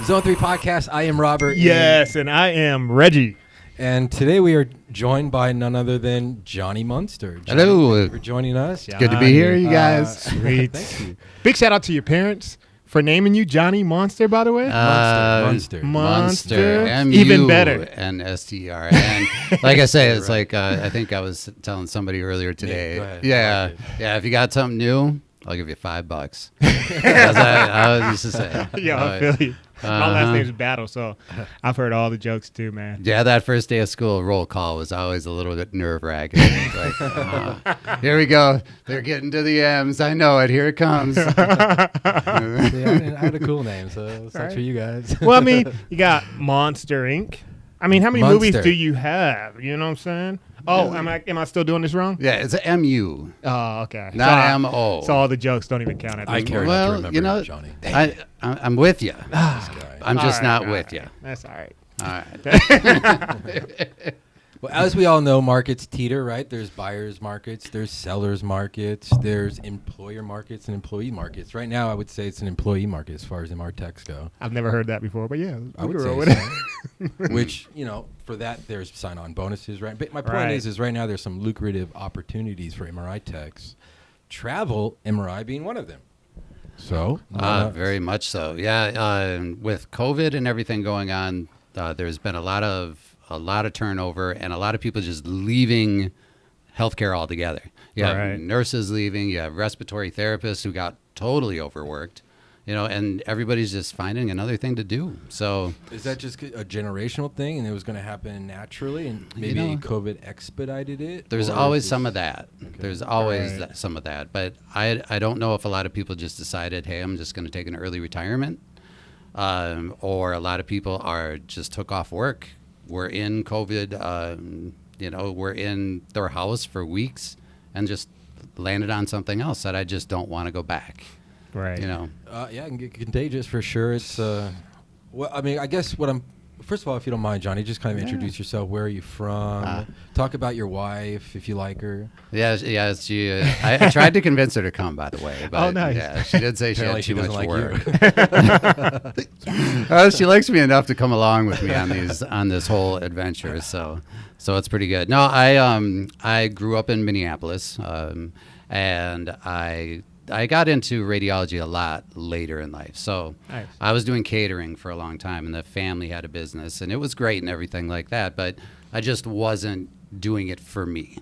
Zone 3 Podcast. I am Robert. Yes, and I am Reggie. And today we are joined by none other than Johnny Munster. Johnny, hello. Thank you for joining us. Good to be here, you guys. Sweet. Thank you. Big shout out to your parents for naming you Johnny Monster, by the way. Munster. Monster. M-U Even better. And S-T-R. And like I say, it's like, I think I was telling somebody earlier today. Go ahead. Yeah, if you got something new, I'll give you $5. I used to say. Yeah, I feel you. My last name's Battle, so I've heard all the jokes too, man. Yeah, that first day of school roll call was always a little bit nerve-wracking. Like, here we go. They're getting to the M's. I know it. Here it comes. See, I had a cool name, so it's not for you guys. Well, I mean, you got Monster Inc. I mean, how many movies Munster. do you have? You know what I'm saying? Oh, am I still doing this wrong? Yeah, it's a M-U, Oh, okay. not M-O. So all the jokes don't even count at I this care point. not to Well, remember you know, Johnny. I'm with you. This guy. I'm just not All with right. you. That's all right. All right. Well, as we all know, markets teeter, right? There's buyers markets, there's sellers markets, there's employer markets and employee markets. Right now, I would say it's an employee market as far as MR techs go. I've never heard that before, but yeah, I we would can roll say with it. so. Which, you know, for that, there's sign-on bonuses, right? But my point Right. is right now there's some lucrative opportunities for MRI techs. Travel MRI being one of them. So, Very much so. Yeah, with COVID and everything going on, there's been a lot of turnover and a lot of people just leaving healthcare altogether. You have Right. nurses leaving. You have respiratory therapists who got totally overworked. You know, and everybody's just finding another thing to do. So is that just a generational thing and it was going to happen naturally and maybe COVID expedited it? there's Or always is some this- of that. Okay. There's always Right. some of that. But I don't know if a lot of people just decided, hey, I'm just going to take an early retirement. Or a lot of people just took off work. We're in COVID, we're in their house for weeks and just landed on something else that I just don't want to go back. Right. You know, Yeah, it can get contagious for sure. It's, well, I mean, I guess first of all, if you don't mind, Johnny, just kind of introduce yourself. Where are you from? Talk about your wife, if you like her. yeah. She. I tried to convince her to come, by the way. But, Oh, nice. Yeah, she did say she Apparently had too she much doesn't like work. She likes me enough to come along with me on this whole adventure. So it's pretty good. No, I grew up in Minneapolis, and I got into radiology a lot later in life. So Nice. I was doing catering for a long time, and the family had a business, and it was great and everything like that. But I just wasn't doing it for me.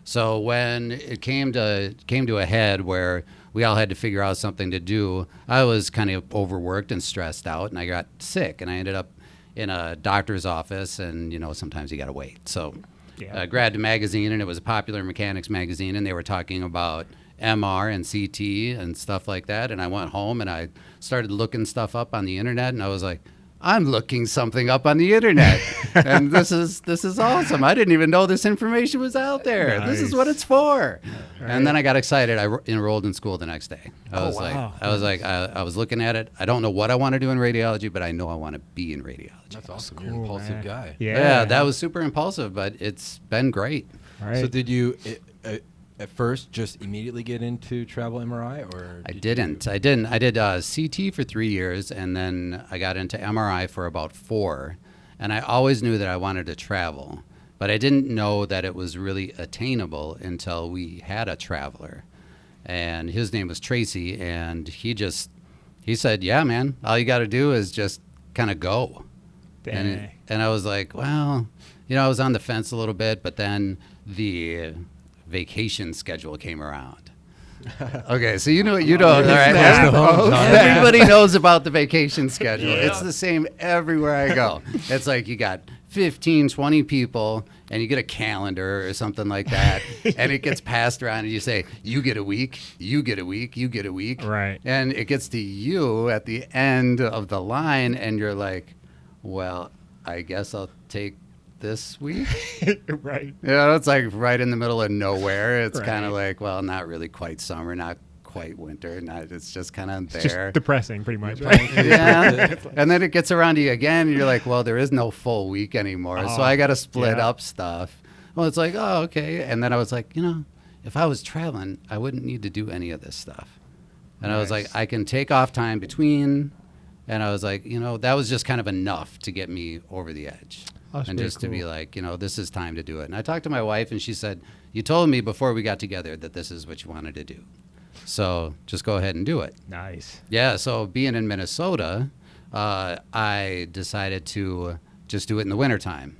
So when it came to a head where we all had to figure out something to do, I was kind of overworked and stressed out, and I got sick, and I ended up in a doctor's office, and sometimes you got to wait. So Yeah. I grabbed a magazine, and it was a Popular Mechanics magazine, and they were talking about MR and CT and stuff like that. And I went home and I started looking stuff up on the internet, and I was like, I'm looking something up on the internet. And this is awesome. I didn't even know this information was out there. This is what it's for. Right. And then I got excited. I enrolled in school the next day. I was wow. I was looking at it. I don't know what I want to do in radiology, but I know I want to be in radiology. That's awesome. You're an Cool, impulsive man. guy. Yeah, that was super impulsive, but it's been great. Right. So did you at first just immediately get into travel MRI, or I didn't. I did CT for 3 years, and then I got into MRI for about 4. And I always knew that I wanted to travel, but I didn't know that it was really attainable until we had a traveler. And his name was Tracy, and he said, yeah, man, all you got to do is just kind of go. Dang. And I was like, well, I was on the fence a little bit, but then the vacation schedule came around. Okay, so all right. Everybody knows about the vacation schedule. Yeah. It's the same everywhere I go. It's like you got 15, 20 people, and you get a calendar or something like that, and it gets passed around, and you say, you get a week, you get a week, you get a week. Right. And it gets to you at the end of the line, and you're like, well, I guess I'll take this week. Right. It's like right in the middle of nowhere. It's Right. kind of like, well, not really quite summer, not quite winter. It's just kind of It's there. just depressing, pretty much. Right? Yeah. And then it gets around to you again, and you're like, well, there is no full week anymore. So I got to split yeah. up stuff. Well, it's like, oh, okay. And then I was like, if I was traveling, I wouldn't need to do any of this stuff. And I was Nice. like, I can take off time between And I was like, that was just kind of enough to get me over the edge. That's and pretty just to be cool. like, this is time to do it. And I talked to my wife, and she said, you told me before we got together that this is what you wanted to do. So just go ahead and do it. Nice. Yeah, so being in Minnesota, I decided to just do it in the wintertime.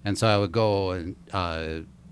And so I would go and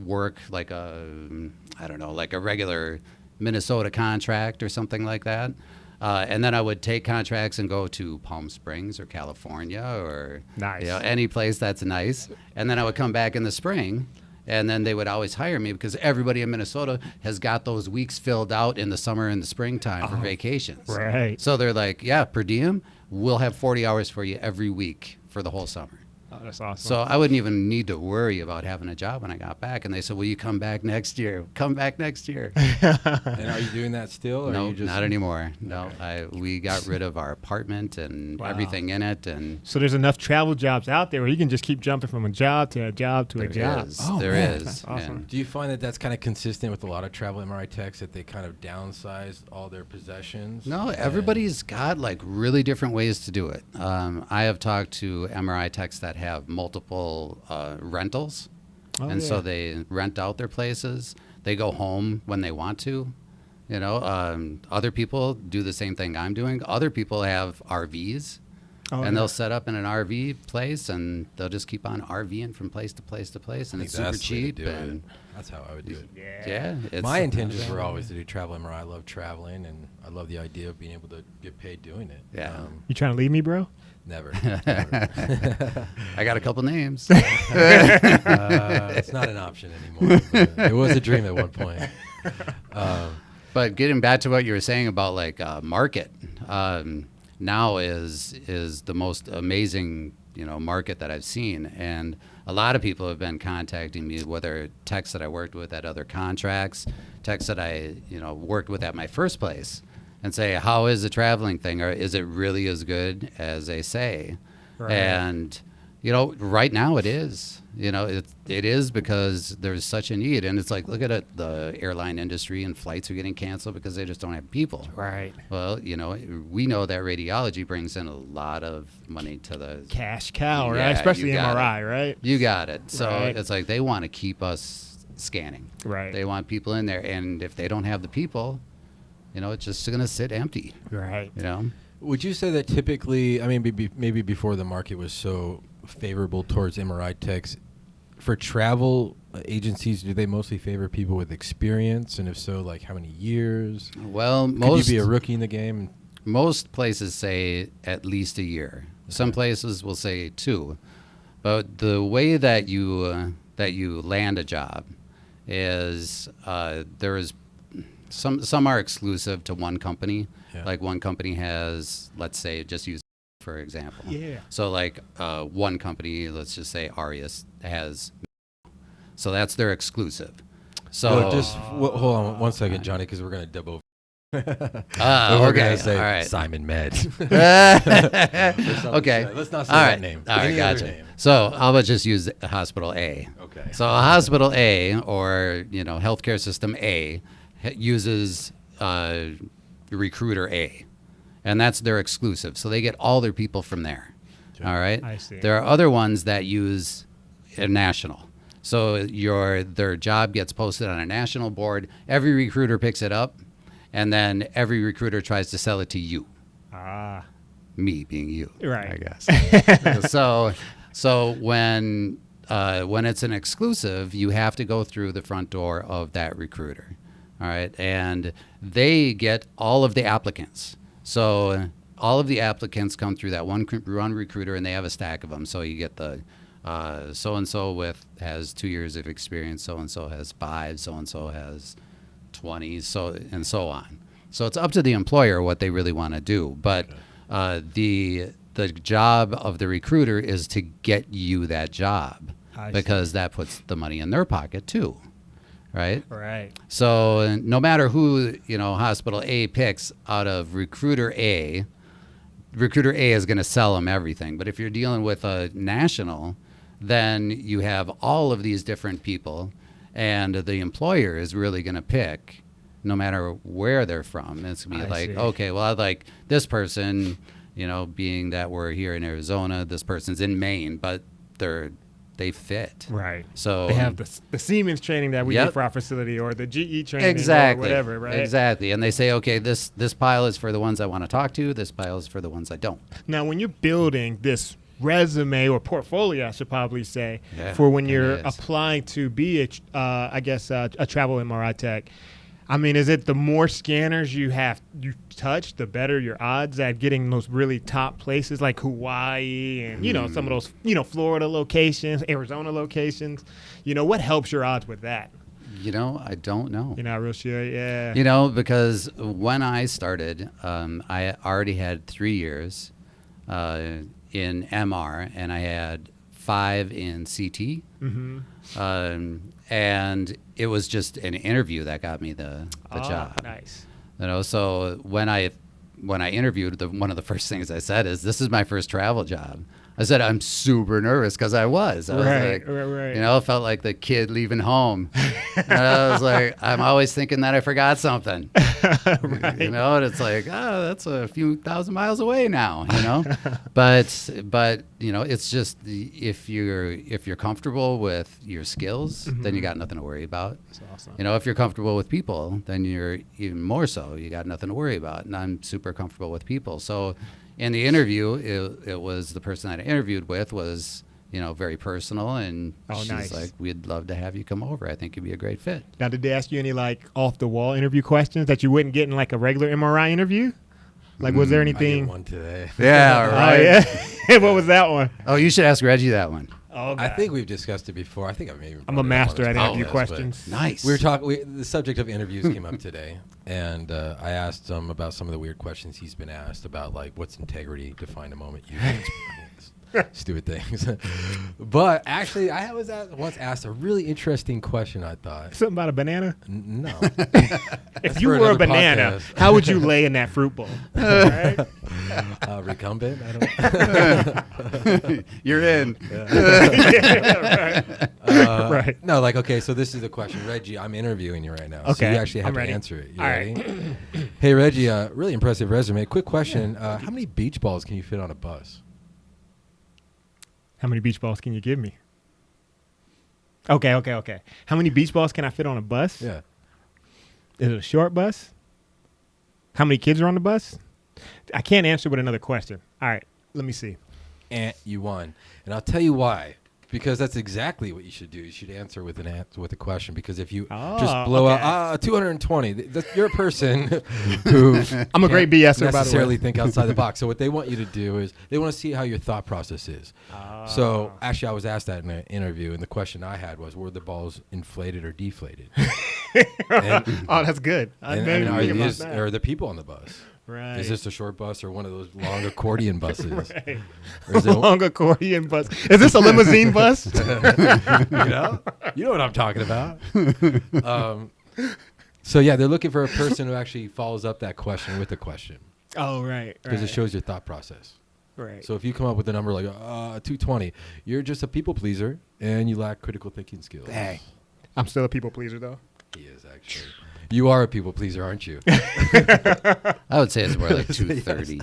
work like like a regular Minnesota contract or something like that. And then I would take contracts and go to Palm Springs or California or Nice. any place that's nice. And then I would come back in the spring, and then they would always hire me because everybody in Minnesota has got those weeks filled out in the summer and the springtime for vacations. Right. So they're like, yeah, per diem, we'll have 40 hours for you every week for the whole summer. Oh, that's awesome. So I wouldn't even need to worry about having a job when I got back. And they said, will you come back next year? Come back next year. And are you doing that still? Or No, are you just... not anymore. No, we got rid of our apartment and Wow. everything in it. And So there's enough travel jobs out there where you can just keep jumping from a job to a job to a job. there man, is. that's awesome. And Do you find that that's kind of consistent with a lot of travel MRI techs, that they kind of downsized all their possessions? No, everybody's got like really different ways to do it. I have talked to MRI techs that have multiple rentals. Oh, And yeah. so they rent out their places. They go home when they want to. Other people do the same thing I'm doing. Other people have RVs, Oh, and yeah. they'll set up in an RV place, and they'll just keep on RVing from place to place to place, and I it's think super that's the way to cheap. do it. And That's how I would do it. yeah, it's My intentions were always to do travel MRI. I love traveling, and I love the idea of being able to get paid doing it. Yeah. You trying to leave me, bro? Never. I got a couple names. It's not an option anymore. But it was a dream at one point. But getting back to what you were saying about like market, now is the most amazing market that I've seen, and a lot of people have been contacting me, whether techs that I worked with at other contracts, techs that I worked with at my first place, and say, how is the traveling thing, or is it really as good as they say? Right. And right now it is. It is because there's such a need, and it's like, look at it, the airline industry and flights are getting canceled because they just don't have people. Right. Well, we know that radiology brings in a lot of money to the Cash cow, right? Yeah, Especially you got MRI, right? You got it. So Right. it's like they want to keep us scanning. Right. They want people in there, and if they don't have the people, it's just going to sit empty. Right. Would you say that typically, I mean, maybe before the market was so favorable towards MRI techs, for travel agencies, do they mostly favor people with experience? And if so, like how many years? Well, Could you be a rookie in the game? most places say at least a year. Some places will say 2. But the way that you land a job is there is some are exclusive to one company. Yeah. Like one company has, let's say, just use for example. Yeah. So like one company, let's just say Arias has, so that's their exclusive. So Hold on one second, Johnny, because we're gonna dub over. We're okay, gonna say all right. Simon Med. Okay. Let's not say All that right. name. All right, Any other gotcha. name. So how about just use Hospital A? Okay. So a Hospital A, or healthcare system A, uses Recruiter A, and that's their exclusive. So they get all their people from there. Okay. All right. I see. There are other ones that use a national. So their job gets posted on a national board. Every recruiter picks it up, and then every recruiter tries to sell it to you. Ah. Me being you, Right. I guess. so when it's an exclusive, you have to go through the front door of that recruiter. All right, and they get all of the applicants. So all of the applicants come through that one recruiter, and they have a stack of them. So you get the so and so has 2 years of experience. So and so has 5. So and so has 20. So and so on. So it's up to the employer what they really want to do, but. The job of the recruiter is to get you that job, because that puts the money in their pocket too, right? Right. So no matter who Hospital A picks out of Recruiter A is going to sell them everything. But if you're dealing with a national, then you have all of these different people, and the employer is really going to pick. No matter where they're from, it's gonna be I like, see. okay, well, I like this person, being that we're here in Arizona, this person's in Maine, but they fit. Right. So they have the Siemens training that we Yep. get for our facility, or the GE training, exactly, or whatever, right? Exactly. And they say, okay, this pile is for the ones I want to talk to. This pile is for the ones I don't. Now, when you're building this resume or portfolio, I should probably say, Yeah, for when it you're is. applying to be a travel MRI tech, I mean, is it the more scanners you touch, the better your odds at getting those really top places like Hawaii and, some of those, Florida locations, Arizona locations? What helps your odds with that? I don't know. You're not real sure? Yeah. Because when I started, I already had 3 years in MR, and I had 5 in CT. Mm-hmm. And it was just an interview that got me the job. Nice. So when I interviewed, one of the first things I said is, "This is my first travel job." I said, "I'm super nervous," because I was. Right. It felt like the kid leaving home. And I was like, I'm always thinking that I forgot something. Right. And it's like, that's a few thousand miles away now. But it's just if you're comfortable with your skills, then you got nothing to worry about. That's awesome. If you're comfortable with people, then you're even more so. You got nothing to worry about. And I'm super comfortable with people. So in the interview, it was the person that I interviewed with was, very personal. And she's nice. like, "We'd love to have you come over. I think you'd be a great fit." Now, did they ask you any off-the-wall interview questions that you wouldn't get in a regular MRI interview? Was there I anything? get one today. Yeah, right. Oh, yeah. What was that one? Oh, you should ask Reggie that one. Oh, I think we've discussed it before. I think I'm a master at interview questions. Nice. We were talking. The subject of interviews came up today, and I asked him about some of the weird questions he's been asked about, what's integrity? Define a moment you experienced. Stupid things. But actually, I was once asked a really interesting question. I thought Something about a banana? no. If you were a banana, podcast. how would you lay in that fruit bowl? Right? Recumbent? I don't. You're in. Yeah, right. Right. No, okay. So this is the question, Reggie. I'm interviewing you right now. So Okay, you actually have I'm to ready. answer it. You All ready? right. Hey, Reggie. Really impressive resume. Quick question. How many beach balls can you fit on a bus? How many beach balls can you give me? Okay. How many beach balls can I fit on a bus? Yeah. Is it a short bus? How many kids are on the bus? I can't answer with another question. All right, let me see. And you won. And I'll tell you why. Because that's exactly what you should do. You should answer with a question. Because if you just blow out 220, you're a person who I'm a great BSer, by the way. necessarily think outside the box. So what they want you to do is they want to see how your thought process is. So actually, I was asked that in an interview, and the question I had was, were the balls inflated or deflated? Oh, that's good. Are the people on the bus? Right. Is this a short bus or one of those long accordion buses? Right. Or is it Long accordion bus. Is this a limousine bus? you know what I'm talking about. So yeah, they're looking for a person who actually follows up that question with a question, Oh, right. because it shows your thought process. Right. So if you come up with a number like 220, you're just a people pleaser and you lack critical thinking skills. Dang. I'm still a people pleaser, though. He is actually. You are a people pleaser, aren't you? I would say it's more like 230.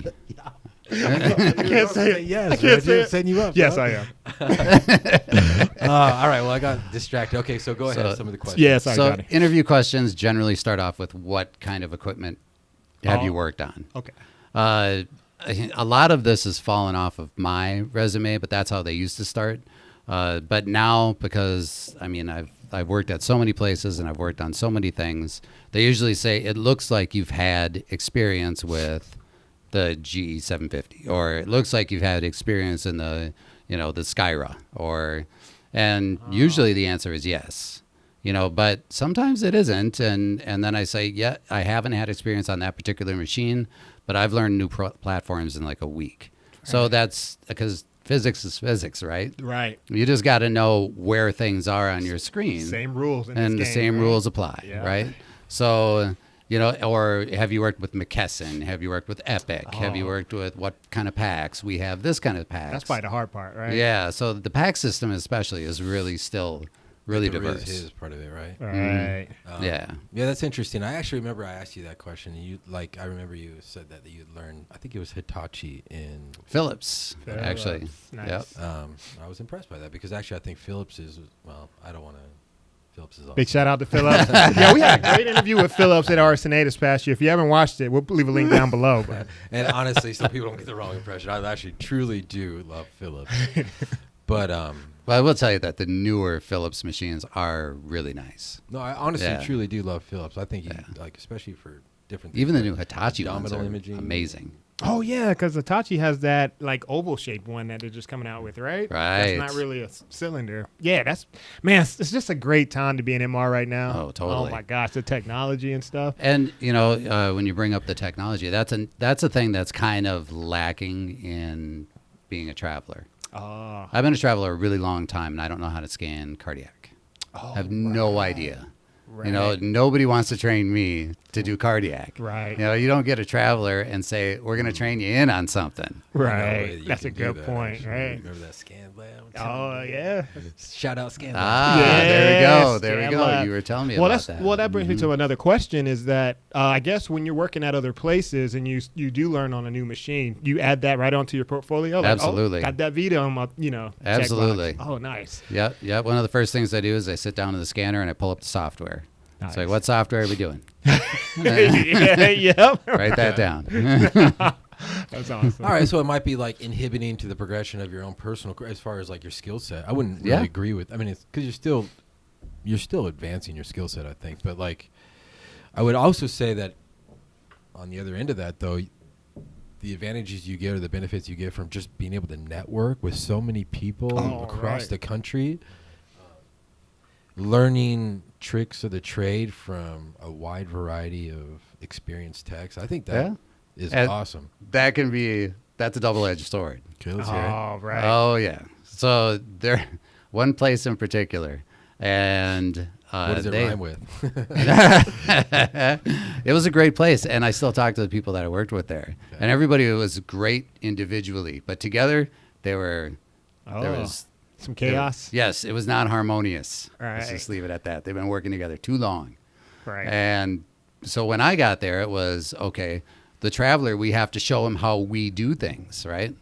I can't say it. Yes, I can't say it. Setting you up. Yes, bro. I am. All right. Well, I got distracted. Okay, so go ahead. Some of the questions. Yes, I So got it. interview questions generally start off with, what kind of equipment have you worked on? Okay. A lot of this has fallen off of my resume, but that's how they used to start. But now, because I've worked at so many places and I've worked on so many things, they usually say it looks like you've had experience with the GE 750, or it looks like you've had experience in the Skyra, and usually the answer is yes. But sometimes it isn't, and then I say, yeah, I haven't had experience on that particular machine, but I've learned new platforms in like a week. Right. So that's because physics is physics, right? Right. You just got to know where things are on your screen. Same rules. And the same rules apply, right? So, or have you worked with McKesson? Have you worked with Epic? Have you worked with what kind of packs? We have this kind of packs. That's probably the hard part, right? Yeah. So the pack system especially is really still Really The diverse. Riz is part of it, right? Right. Yeah. Yeah, that's interesting. I actually remember I asked you that question. And you I remember you said that you'd learned. I think it was Hitachi in Phillips, actually. Phillips. Nice. Yep. I was impressed by that because actually I think Phillips is I don't want to. Phillips is awesome. Big shout out to Phillips. Yeah, we had a great interview with Phillips at RSNA this past year. If you haven't watched it, we'll leave a link down below. But And honestly, some people don't get the wrong impression. I actually truly do love Phillips. But Well, I will tell you that the newer Phillips machines are really nice. no, I honestly Yeah. truly do love Phillips. I think Yeah. especially for different things. Even the like new Hitachi ones abdominal are imaging. amazing. oh yeah, because Hitachi has that like oval shaped one that they're just coming out with, right? Right. That's not really a cylinder. Yeah, it's just a great time to be in MR right now. Oh, totally. Oh my gosh, the technology and stuff. And when you bring up the technology, that's a thing that's kind of lacking in being a traveler. Oh, I've been a traveler a really long time, and I don't know how to scan cardiac. I have no idea. right. Nobody wants to train me to do cardiac. Right. You don't get a traveler and say, we're going to train you in on something. Right. You That's a can do good that, point, actually. right? Remember that scan lab? Oh yeah. Shout out scan lab. Ah, there we go. Yes, There we scan go. lab. You were telling me Well, about that. that brings me to another question. Is that I guess when you're working at other places and you do learn on a new machine, you add that right onto your portfolio. Like, Absolutely. Oh, got that Vita on my checkbox. Absolutely. Oh, nice. Yep. One of the first things I do is I sit down to the scanner and I pull up the software. Nice. It's like, what software are we doing? yeah, yep. Write that down. That's awesome. All right, so it might be like inhibiting to the progression of your own personal, as far as like your skill set. I wouldn't really Yeah. agree with. I mean, it's because you're still advancing your skill set, I think. But like, I would also say that on the other end of that, though, the advantages you get or the benefits you get from just being able to network with so many people across right. the country, learning tricks of the trade from a wide variety of experienced techs. I think that is And awesome. that's a double-edged sword. Okay, let's hear it. Oh, right. Oh, yeah. So one place in particular, and What does it rhyme with? it was a great place, and I still talk to the people that I worked with there, and everybody was great individually, but together there was some chaos. Yes, it was not harmonious. Let's Right. just leave it at that. They've been working together too long. Right. And so when I got there, it was, okay, the traveler, we have to show him how we do things, right?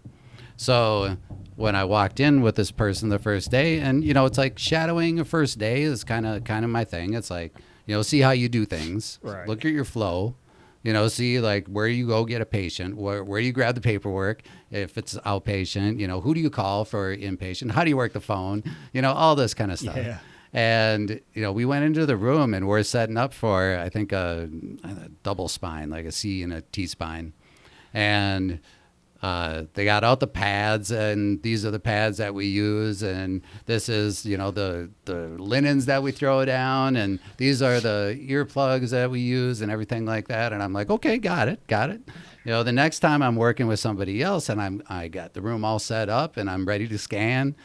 So when I walked in with this person the first day, and, it's like shadowing a first day is kind of my thing. It's like, see how you do things. Right. Look at your flow. See like where you go get a patient, where do you grab the paperwork if it's outpatient, who do you call for inpatient, how do you work the phone, all this kind of stuff. Yeah. And, we went into the room and we're setting up for, I think, a double spine, like a C and a T spine. And they got out the pads, and these are the pads that we use, and this is, the linens that we throw down, and these are the earplugs that we use and everything like that. And I'm like, okay, got it. The next time I'm working with somebody else and I got the room all set up and I'm ready to scan,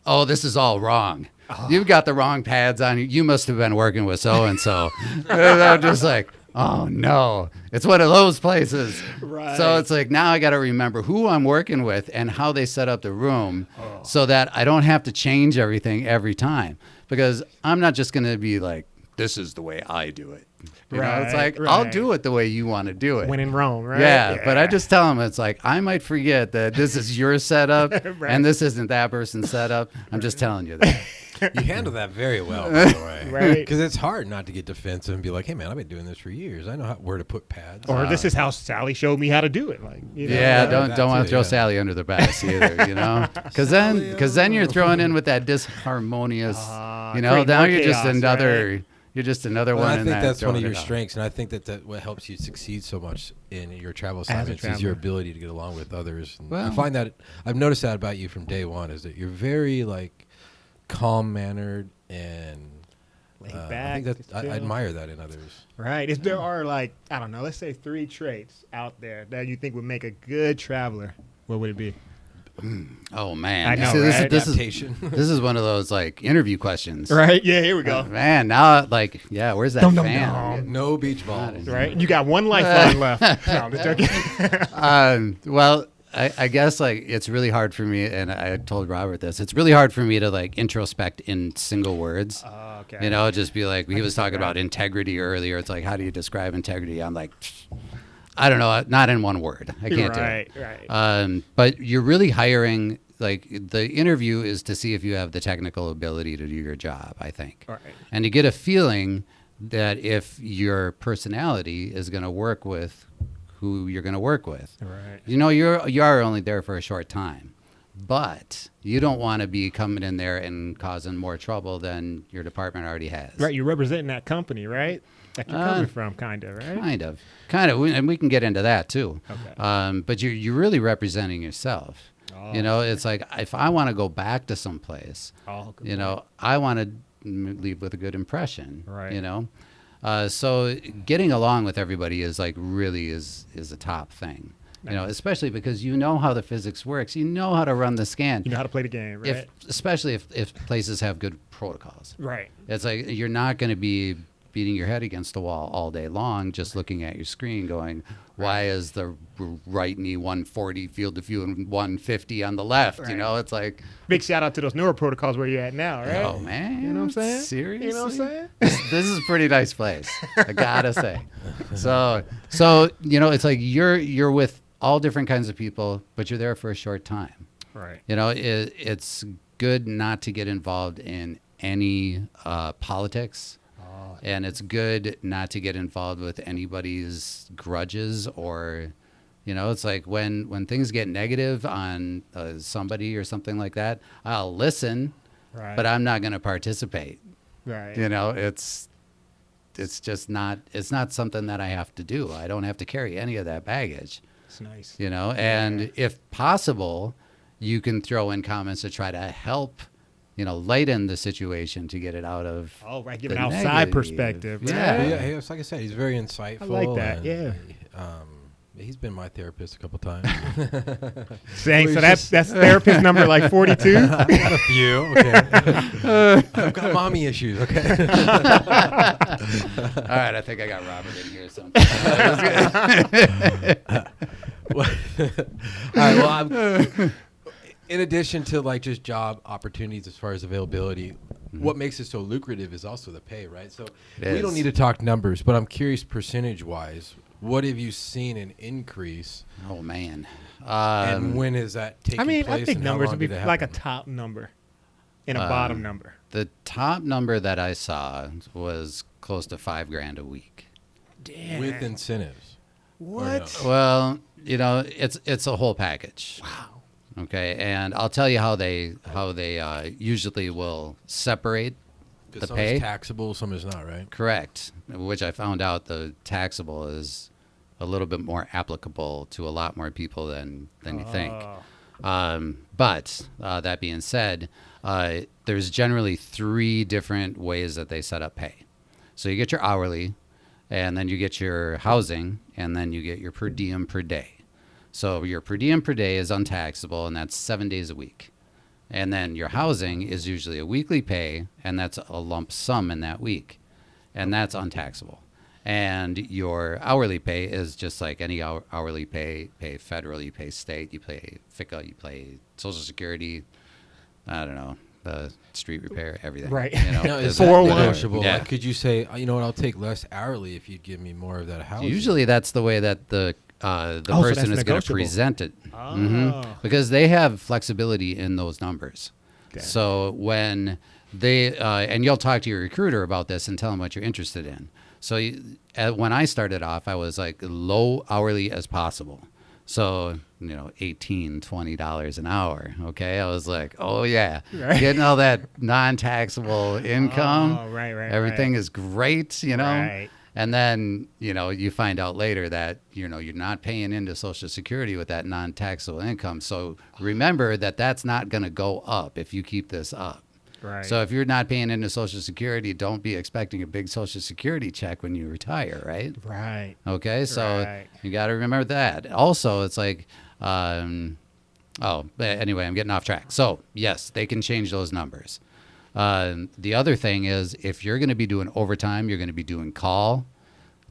oh, this is all wrong. You've got the wrong pads on you. You must have been working with so-and-so. And I'm just like, oh, no. It's one of those places. Right. So it's like now I got to remember who I'm working with and how they set up the room so that I don't have to change everything every time. Because I'm not just going to be like, this is the way I do it. It's like, I'll do it the way you want to do it. When in Rome, right? Yeah, but I just tell them, it's like, I might forget that this is your setup Right. and this isn't that person's setup. I'm just telling you that. You handle that very well, by the way. Right. Because it's hard not to get defensive and be like, hey, man, I've been doing this for years. I know where to put pads. Or this is how Sally showed me how to do it. Like, Yeah, that don't want too, to throw yeah. Sally under the bus either, Because then you're throwing in with that disharmonious, create now more you're just chaos, another, right? you're just another Well, one. I in think that that's one of throwing your it out. strengths, and I think that what helps you succeed so much in your travel As a assignments is your traveler. ability to get along with others. And I Well- find that I've noticed that about you from day one is that you're very like calm mannered and Laid I back, think just that I chill. admire that in others. Right. If there are like, I don't know, let's say 3 traits out there that you think would make a good traveler, what would it be? Oh man, I know, See, right? Adaptation. this is one of those like interview questions. Right. Yeah. Here we go. Man, now where's that Dum, dum, fan? dum. No beach balls. Right. You got one lifeline left. No, I'm just joking. Well, I guess like it's really hard for me, and I told Robert this. It's really hard for me to like introspect in single words. Okay. You know, just be like, he was talking about integrity earlier. It's like, how do you describe integrity? I'm like, I don't know, not in one word. I can't do it. Right. But you're really hiring, like, the interview is to see if you have the technical ability to do your job, I think. Right. And to get a feeling that if your personality is going to work with who you're going to work with. Right. You know, you are only there for a short time, but you don't want to be coming in there and causing more trouble than your department already has. Right. You're representing that company, right? That you're coming from, kind of, right? Kind of, and we can get into that too. Okay. But you're really representing yourself. Oh, you know, it's like if I want to go back to some place, you know, I want to leave with a good impression. Right. You know, so getting along with everybody is like really is a top thing. You know, especially because you know how the physics works. You know how to run the scan. You know how to play the game, right? Especially if places have good protocols. Right. It's like you're not going to be beating your head against the wall all day long, just looking at your screen going, why is the right knee 140 field of view and 150 on the left? Right. You know, it's like... Big shout out to those neuro protocols where you're at now, right? Oh, man. You know what I'm saying? Seriously? You know what I'm saying? This is a pretty nice place, I gotta say. So you know, it's like you're with all different kinds of people, but you're there for a short time. Right. You know, it's good not to get involved in any politics. And it's good not to get involved with anybody's grudges or, you know, it's like when things get negative on somebody or something like that, I'll listen, but I'm not going to participate. Right. You know, it's just not, it's not something that I have to do. I don't have to carry any of that baggage. It's nice. You know, and if possible, you can throw in comments to try to help, you know, lighten the situation to get it out of. Oh, right. Give an outside perspective. Yeah. It's like I said, he's very insightful. I like that. Yeah. He's been my therapist a couple times. Saying so that's therapist number like 42. I've got a few. Okay. I've got mommy issues. Okay. All right, I think I got Robert in here. All right. Well, in addition to like just job opportunities as far as availability, what makes it so lucrative is also the pay, right? So we don't need to talk numbers, but I'm curious percentage-wise, what have you seen an increase? Oh, man. And when is that taking place? I think and how numbers long would be did it like a happen? top number and a bottom number. The top number that I saw was close to $5,000 a week. Damn. With incentives. What? Well, you know, it's a whole package. Wow. Okay, and I'll tell you how they usually will separate the some pay. is taxable, some is not, right? Correct, which I found out the taxable is a little bit more applicable to a lot more people than you think. But that being said, there's generally 3 different ways that they set up pay. So you get your hourly, and then you get your housing, and then you get your per diem per day. So your per diem per day is untaxable, and that's 7 days a week. And then your housing is usually a weekly pay, and that's a lump sum in that week, and that's untaxable. And your hourly pay is just like any hourly pay. Pay federal, you pay state, you pay FICA, you pay Social Security, I don't know, the street repair, everything. Right. You know, Now, is that that negotiable? Yeah. Like, could you say, you know what, I'll take less hourly if you'd give me more of that housing? Usually that's the way that the so person that's is going negotiable. to present it. Oh. Because they have flexibility in those numbers. Okay. So when they, and you'll talk to your recruiter about this and tell them what you're interested in. So when I started off, I was like low hourly as possible. So, you know, $18, $20 an hour. Okay. I was like, oh yeah, Right. getting all that non-taxable income. Oh, right. Everything is great, you know? Right. And then, you know, you find out later that, you know, you're not paying into Social Security with that non-taxable income. So remember that that's not going to go up if you keep this up. Right. So if you're not paying into Social Security, don't be expecting a big Social Security check when you retire, right? Right. Okay, so Right. you got to remember that. Also, it's like, but anyway, I'm getting off track. So yes, they can change those numbers. The other thing is if you're going to be doing overtime, you're going to be doing call,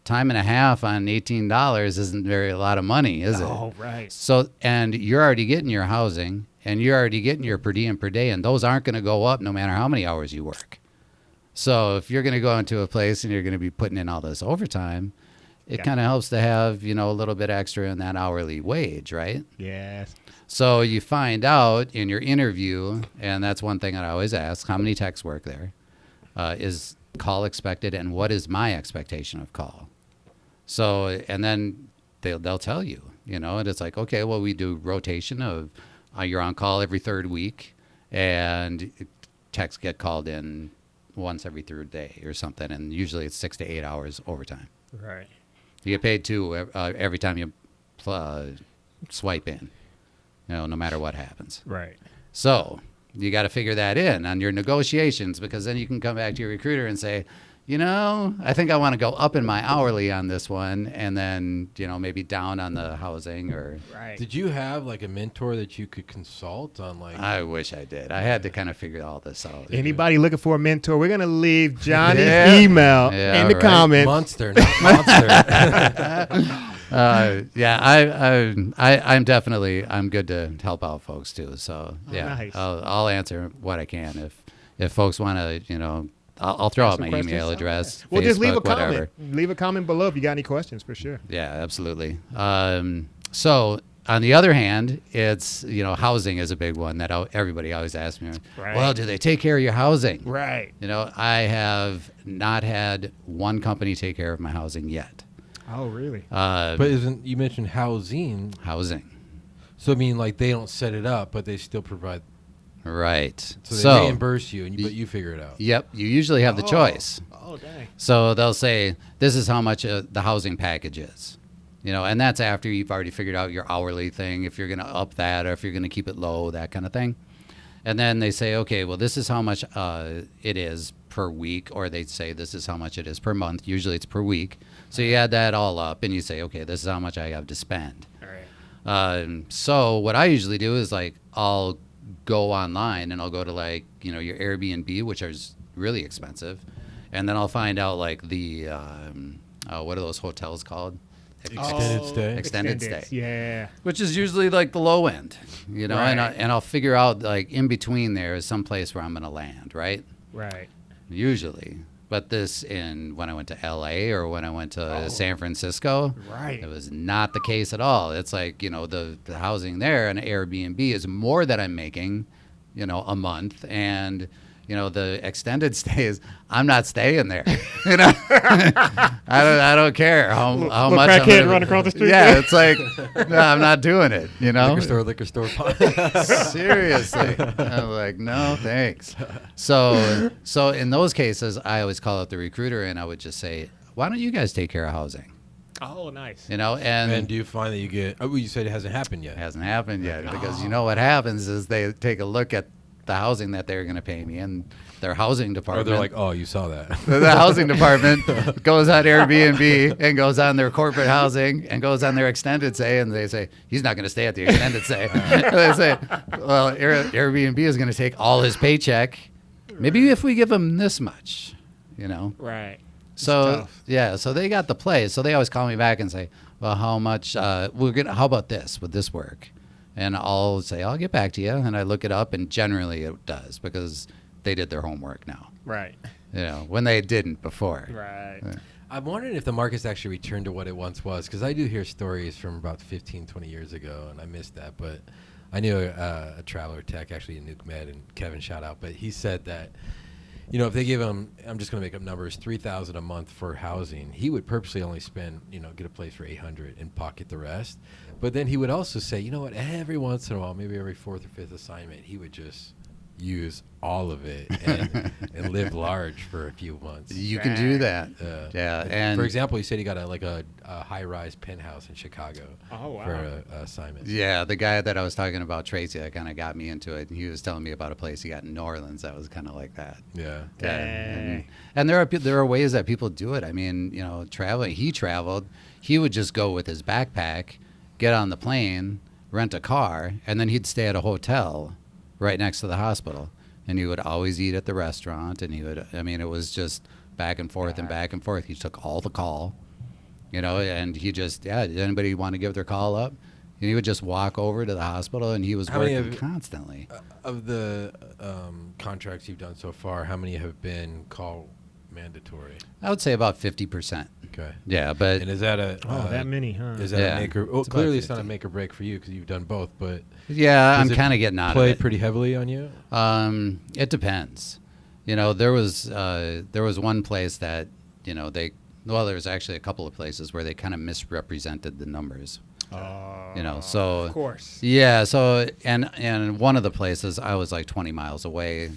time and a half on $18 isn't very a lot of money, is it? Oh, right. So, and you're already getting your housing, and you're already getting your per diem per day, and those aren't going to go up no matter how many hours you work. So if you're going to go into a place and you're going to be putting in all this overtime, it kind of helps to have, a little bit extra in that hourly wage, right? Yes. So you find out in your interview, and that's one thing I always ask, how many techs work there? Is call expected, and what is my expectation of call? So, and then they'll tell you, and it's like, okay, well, we do rotation of you're on call every third week, and techs get called in once every third day or something, and usually it's 6 to 8 hours overtime. Right. You get paid too every time you swipe in, no matter what happens. Right. So you got to figure that in on your negotiations, because then you can come back to your recruiter and say, I think I want to go up in my hourly on this one, and then, maybe down on the housing or. Right. Did you have like a mentor that you could consult on? Like, I wish I did. I had to kind of figure all this out. Anybody looking for a mentor, we're going to leave Johnny's Yeah. email Yeah, in the right. comments. Monster, not monster. I'm definitely, I'm good to help out folks too. So yeah, nice. I'll answer what I can. If folks want to, I'll throw out Some my questions? email address. Well, Facebook, just leave a whatever. comment. Leave a comment below if you got any questions, for sure. Yeah, absolutely. So on the other hand, it's, housing is a big one that everybody always asks me. Right. Well, do they take care of your housing? Right. I have not had one company take care of my housing yet. Oh, really? But you mentioned housing? Housing. So I mean, like they don't set it up, but they still provide. Right. So they reimburse you, but you figure it out. Yep. You usually have the choice. Oh, dang. So they'll say, this is how much the housing package is. And that's after you've already figured out your hourly thing, if you're going to up that or if you're going to keep it low, that kind of thing. And then they say, okay, well, this is how much it is per week, or they say this is how much it is per month. Usually it's per week. So you add that all up and you say, okay, this is how much I have to spend. All right. So what I usually do is I'll go online and I'll go to your Airbnb, which is really expensive. And then I'll find out the, what are those hotels called? Extended stay. Yeah. Which is usually the low end, Right. and I'll figure out in between there is some place where I'm going to land, right? Right. Usually. But when I went to LA or when I went to San Francisco, Right. it was not the case at all. It's the housing there and Airbnb is more that I'm making, a month, and the extended stays, I'm not staying there. I don't care how much. Crackhead run across the street. Yeah, it's no, I'm not doing it. Liquor store. Seriously, I'm like, no, thanks. So in those cases, I always call out the recruiter and I would just say, why don't you guys take care of housing? Oh, nice. And do you find that you get? Oh, you said it hasn't happened yet. It hasn't happened yet because what happens is they take a look at the housing that they're going to pay me, and their housing Or department. they're like, oh, you saw that. The housing department goes on Airbnb and goes on their corporate housing and goes on their extended stay, and they say he's not going to stay at the extended stay. They say, well, Airbnb is going to take all his paycheck. Maybe if we give him this much, Right. So so they got the place. So they always call me back and say, well, how much? How about this? Would this work? And I'll say, I'll get back to you. And I look it up, and generally it does because they did their homework now. Right. When they didn't before. Right. I'm wondering if the market's actually returned to what it once was, because I do hear stories from about 15, 20 years ago, and I missed that. But I knew a traveler tech, actually in Nuke Med, and Kevin, shout out. But he said that, if they give him, I'm just going to make up numbers, $3,000 a month for housing, he would purposely only spend, get a place for $800 and pocket the rest. But then he would also say, you know what, every once in a while, maybe every fourth or fifth assignment, he would just use all of it and live large for a few months. You can do that. And for example, he said he got a high-rise penthouse in Chicago for an assignment. Yeah, the guy that I was talking about, Tracy, that kind of got me into it. And he was telling me about a place he got in New Orleans that was kind of like that. Yeah. And there are ways that people do it. I mean, traveling. He traveled. He would just go with his backpack, get on the plane, rent a car, and then he'd stay at a hotel right next to the hospital. And he would always eat at the restaurant, and it was just back and forth and back and forth. He took all the call, you know, and he just, did anybody want to give their call up? And he would just walk over to the hospital, and he was working constantly. Of the contracts you've done so far, how many have been call mandatory? I would say about 50%. Okay. Yeah, but And is that a that many, huh? Is that Yeah. a make or? Well, It's about clearly it's not a 50. make or break for you because you've done both. But yeah, does I'm it kind of getting out of play it. pretty heavily on you. It depends. You know, there was one place that, you know, there was actually a couple of places where they kind of misrepresented the numbers. You know, so of course. Yeah, so and one of the places I was like 20 miles away,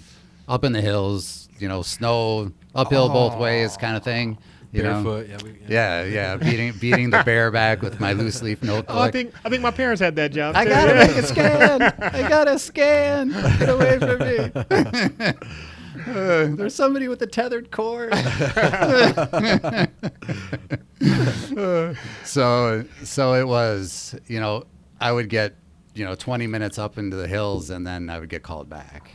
up in the hills, you know, snow, uphill both ways kind of thing. You Barefoot. know? Yeah. beating the bear back with my loose leaf notebook. Oh, I think my parents had that job. I too. gotta make a scan. I gotta scan. Get away from me. There's somebody with a tethered cord. So it was, you know, I would get, you know, 20 minutes up into the hills, and then I would get called back.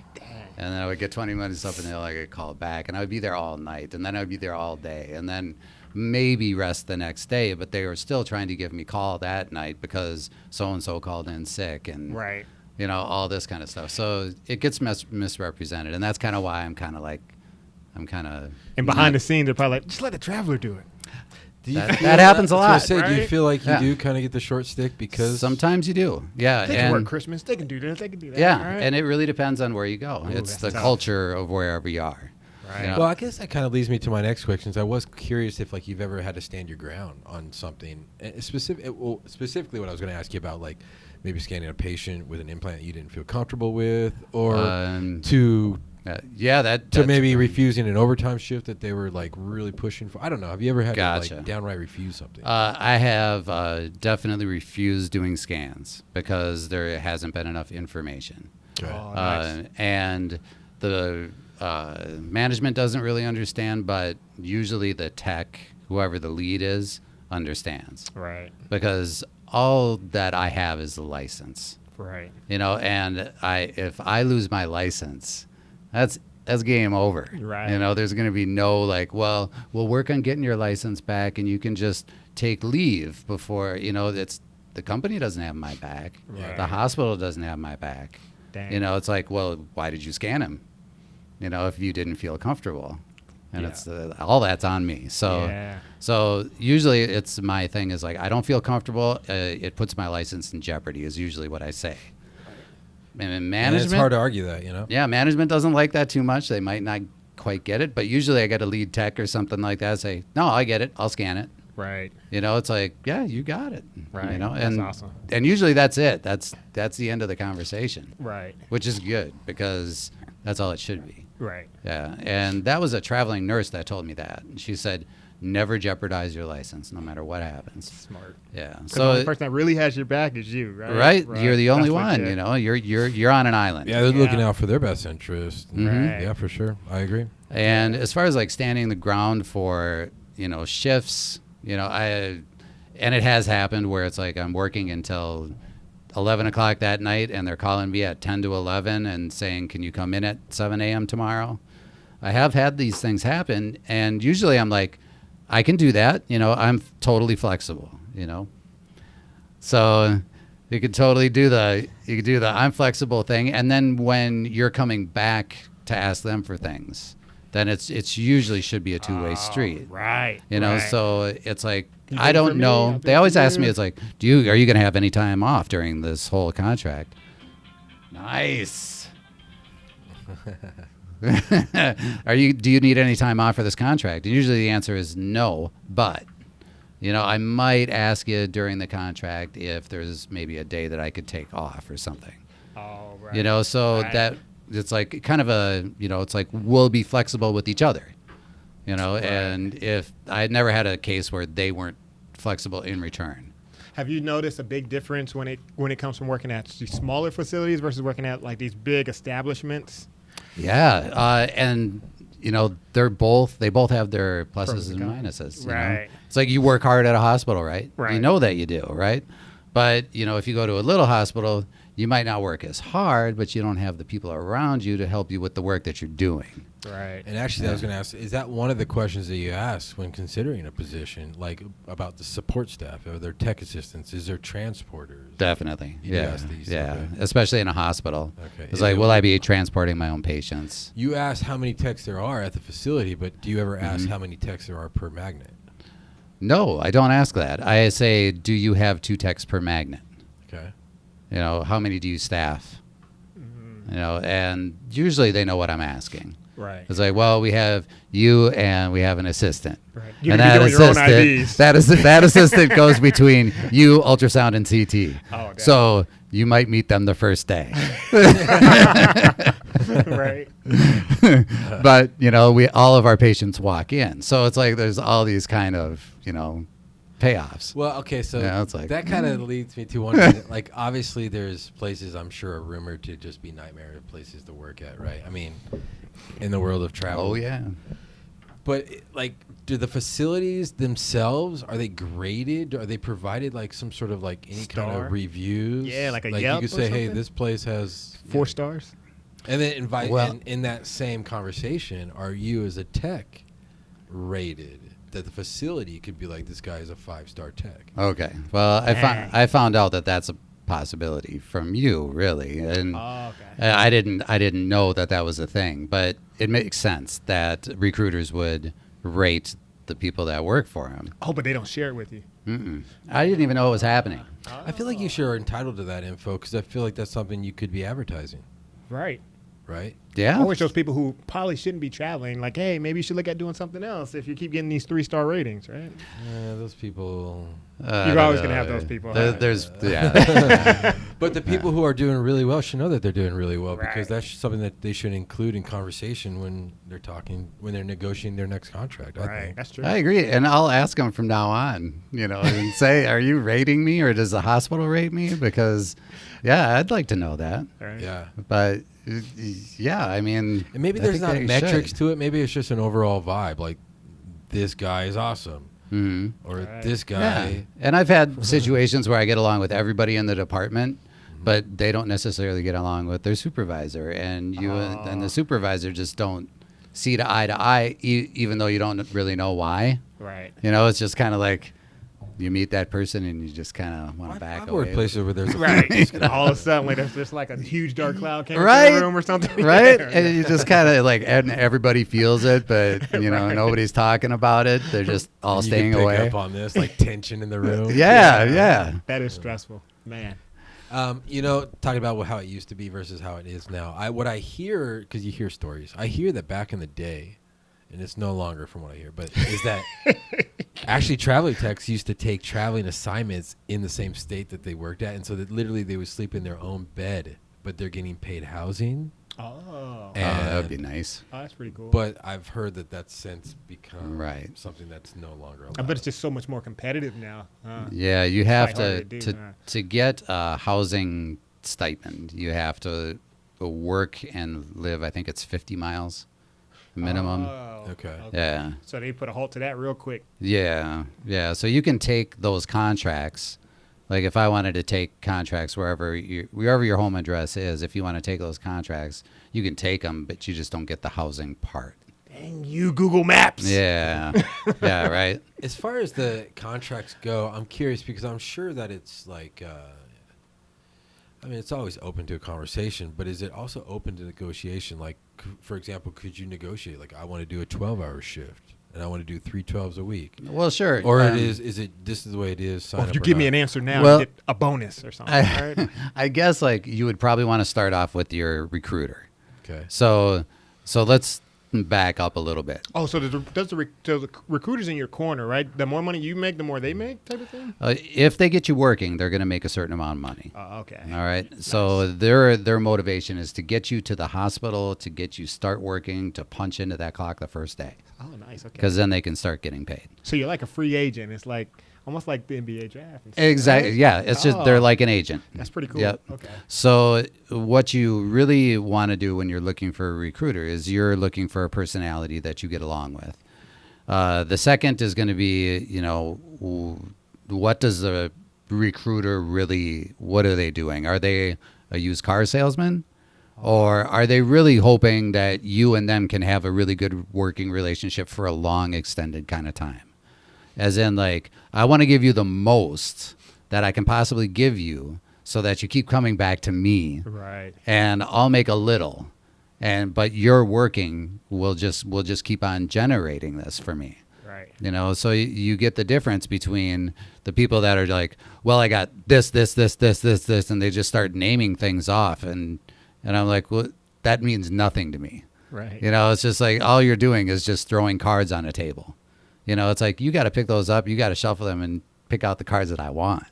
And then I would get 20 minutes up in the hill, I get called back, and I would be there all night, and then I would be there all day, and then maybe rest the next day. But they were still trying to give me call that night because so and so called in sick, and Right. you know, all this kind of stuff. So it gets misrepresented, and that's kind of why I'm kind of. And behind the scenes, they're probably like, just let the traveler do it. Do you That feel happens a I was gonna lot, say, do you right? feel like you Yeah. do kind of get the short stick because Sometimes you do, yeah, They can and work Christmas. They can do this. They can do that. yeah, all right? and it really depends on where you go. Ooh, It's that's the tough. culture of wherever you are. Right. You know? Well, I guess that kind of leads me to my next questions. I was curious if like you've ever had to stand your ground on something specifically what I was going to ask you about, like maybe scanning a patient with an implant you didn't feel comfortable with, or to that's maybe refusing an overtime shift that they were like really pushing for. I don't know. Have you ever had to Gotcha. like downright refuse something? I have definitely refused doing scans because there hasn't been enough information. Okay. Oh, nice. And the management doesn't really understand, but usually the tech, whoever the lead is, understands. Right. Because all that I have is the license. Right. You know, and if I lose my license, that's game over. Right. You know, there's going to be no like, well, we'll work on getting your license back, and you can just take leave before, you know, the company doesn't have my back. Right. The hospital doesn't have my back. Dang. You know, it's like, well, why did you scan him? You know, if you didn't feel comfortable. And Yeah. it's all that's on me. So Yeah. so usually it's my thing is like, I don't feel comfortable. It puts my license in jeopardy is usually what I say. And And management, it's hard to argue that, you know. yeah, management doesn't like that too much. They might not quite get it, but usually I get a lead tech or something like that. Say, no, I get it. I'll scan it. Right. You know, it's like, yeah, you got it. Right. You know, That's and awesome. and usually that's it. That's the end of the conversation, Right. which is good because that's all it should be. Right. Yeah, and that was a traveling nurse that told me that. She said, "Never jeopardize your license, no matter what happens." Smart. Yeah. So the only So, person that really has your back is you, right? right, you're the only That's one. legit. You know, you're on an island. Yeah, they're looking Yeah. out for their best interest. Mhm. Right. Yeah, for sure. I agree. And as far as like standing the ground for, you know, shifts, you know, and it has happened where it's like I'm working until 11 o'clock that night, and they're calling me at 10 to 11 and saying, "Can you come in at 7 a.m. tomorrow?" I have had these things happen, and usually I'm like, I can do that. You know, I'm totally flexible. You know, so you could totally do the I'm flexible thing, and then when you're coming back to ask them for things, then it's usually should be a two-way street. Right. You know, right. so it's like, You I think for don't me, know. I'll They think always for ask me, you. it's like, are you going to have any time off during this whole contract? Nice. Do you need any time off for this contract? And usually the answer is no, but you know, I might ask you during the contract if there's maybe a day that I could take off or something. Oh, right. You know, so Right. that it's like kind of a, you know, it's like we'll be flexible with each other. You know, Right. and if I had never had a case where they weren't flexible in return. Have you noticed a big difference when it comes from working at these smaller facilities versus working at like these big establishments? Yeah, and you know they both have their Pros pluses and and cons. minuses. You know? Right. It's like you work hard at a hospital, right? You Right. know that you do, right? But you know, if you go to a little hospital, you might not work as hard, but you don't have the people around you to help you with the work that you're doing. Right. And actually, I was going to ask, is that one of the questions that you ask when considering a position, like about the support staff? Are there tech assistants? Is there transporters? Definitely. You do Yeah. ask these, Yeah. okay. Especially in a hospital. Okay. It's Is like, it- will I be transporting my own patients? You ask how many techs there are at the facility, but do you ever ask Mm-hmm. how many techs there are per magnet? No, I don't ask that. I say, do you have 2 techs per magnet? Okay. You know, how many do you staff? You know, and usually they know what I'm asking. Right. It's like, well, we have you and we have an assistant. Right. You And need to be doing your own IVs. that assistant goes between you, ultrasound, and CT. Oh, damn. So you might meet them the first day. Right. But, you know, all of our patients walk in. So it's like there's all these kind of, you know, payoffs. Well, okay, so Yeah, it's like- that kind of leads me to one. Like, obviously, there's places I'm sure are rumored to just be nightmare places to work at, right? I mean, in the world of travel. Oh, yeah. But like, do the facilities themselves, are they graded? Are they provided like some sort of like any kind Star? of reviews? Yeah, like a you Yelp could or say, hey, something? this place has 4 stars. And then invite Well- in that same conversation, are you as a tech rated? That the facility could be like, this guy is a 5-star tech. Okay. Well, Dang. I found out that that's a possibility from you, really. And Oh, okay. I didn't know that that was a thing, but it makes sense that recruiters would rate the people that work for them. Oh, but they don't share it with you. I didn't even know it was happening. I feel like you sure are entitled to that info because I feel like that's something you could be advertising, Right. right? Yeah. Always those people who probably shouldn't be traveling, like, hey, maybe you should look at doing something else if you keep getting these 3-star ratings, right? Those people. You're always gonna have those people, huh? There's yeah. But the people who are doing really well should know that they're doing really well because Right. that's something that they should include in conversation when they're negotiating their next contract. I Right. think. That's true. I agree, and I'll ask them from now on, you know, and say, "Are you rating me, or does the hospital rate me?" Because, yeah, I'd like to know that. Right. Yeah. But yeah, I mean, And maybe I there's think not they metrics should. to it. Maybe it's just an overall vibe. Like, this guy is awesome, Mhm. or Right. this Yeah. guy. And I've had situations where I get along with everybody in the department, but they don't necessarily get along with their supervisor, and you and the supervisor just don't see to eye, even though you don't really know why. Right. You know, it's just kind of like you meet that person and you just kind of want to back I've away. worked places where there's Right. All of a sudden, like, there's just like a huge dark cloud came into Right. the room or something. Right? Yeah. And you just kind of like, and everybody feels it, but, you know, Right. nobody's talking about it. They're just all you can staying pick away. up on this like tension in the room. Yeah. That is stressful, man. You know, talking about how it used to be versus how it is now. What I hear, because you hear stories, I hear that back in the day, and it's no longer from what I hear, but is that actually traveling techs used to take traveling assignments in the same state that they worked at, and so that literally they would sleep in their own bed, but they're getting paid housing. Oh. And- That would be nice. Oh, that's pretty cool. But I've heard that that's since become Right. something that's no longer allowed. I bet it's just so much more competitive now. Yeah, you have probably to harder to do, huh? to get a housing stipend. You have to work and live. I think it's 50 miles minimum. Oh, Okay. Yeah, So they put a halt to that real quick. yeah. So you can take those contracts. Like if I wanted to take contracts wherever your home address is, if you want to take those contracts, you can take them, but you just don't get the housing part. Dang you, Google Maps. Yeah, yeah, right. As far as the contracts go, I'm curious because I'm sure that it's like, I mean, it's always open to a conversation, but is it also open to negotiation? Like, for example, could you negotiate? Like, I want to do a 12-hour shift, and I want to do 3 12s a week. Well, sure. Or is it this is the way it is? Sign Or if up you or give me not? an answer now, Well, you get a bonus or something. I, Right? I guess like you would probably want to start off with your recruiter. Okay. So let's back up a little bit. Oh, so does the recruiter's in your corner, right? The more money you make, the more they make, type of thing. If they get you working, they're going to make a certain amount of money. Oh, okay. All right. So their motivation is to get you to the hospital, to get you start working, to punch into that clock the first day, Oh, nice. Okay. because then they can start getting paid. So you're like a free agent. It's like almost like the NBA draft. and stuff, Exactly. right? Yeah. It's just they're Oh, like an agent. That's pretty cool. Yep. Okay. So what you really want to do when you're looking for a recruiter is you're looking for a personality that you get along with. The second is going to be, you know, what does the recruiter really, what are they doing? Are they a used car salesman? Or are they really hoping that you and them can have a really good working relationship for a long, extended kind of time? As in, like, I want to give you the most that I can possibly give you so that you keep coming back to me. Right. And I'll make a little. But your working will just keep on generating this for me. Right. You know, so you get the difference between the people that are like, well, I got this, and they just start naming things off. And I'm like, well, that means nothing to me. Right. You know, it's just like all you're doing is just throwing cards on a table. You know, it's like you got to pick those up. You got to shuffle them and pick out the cards that I want.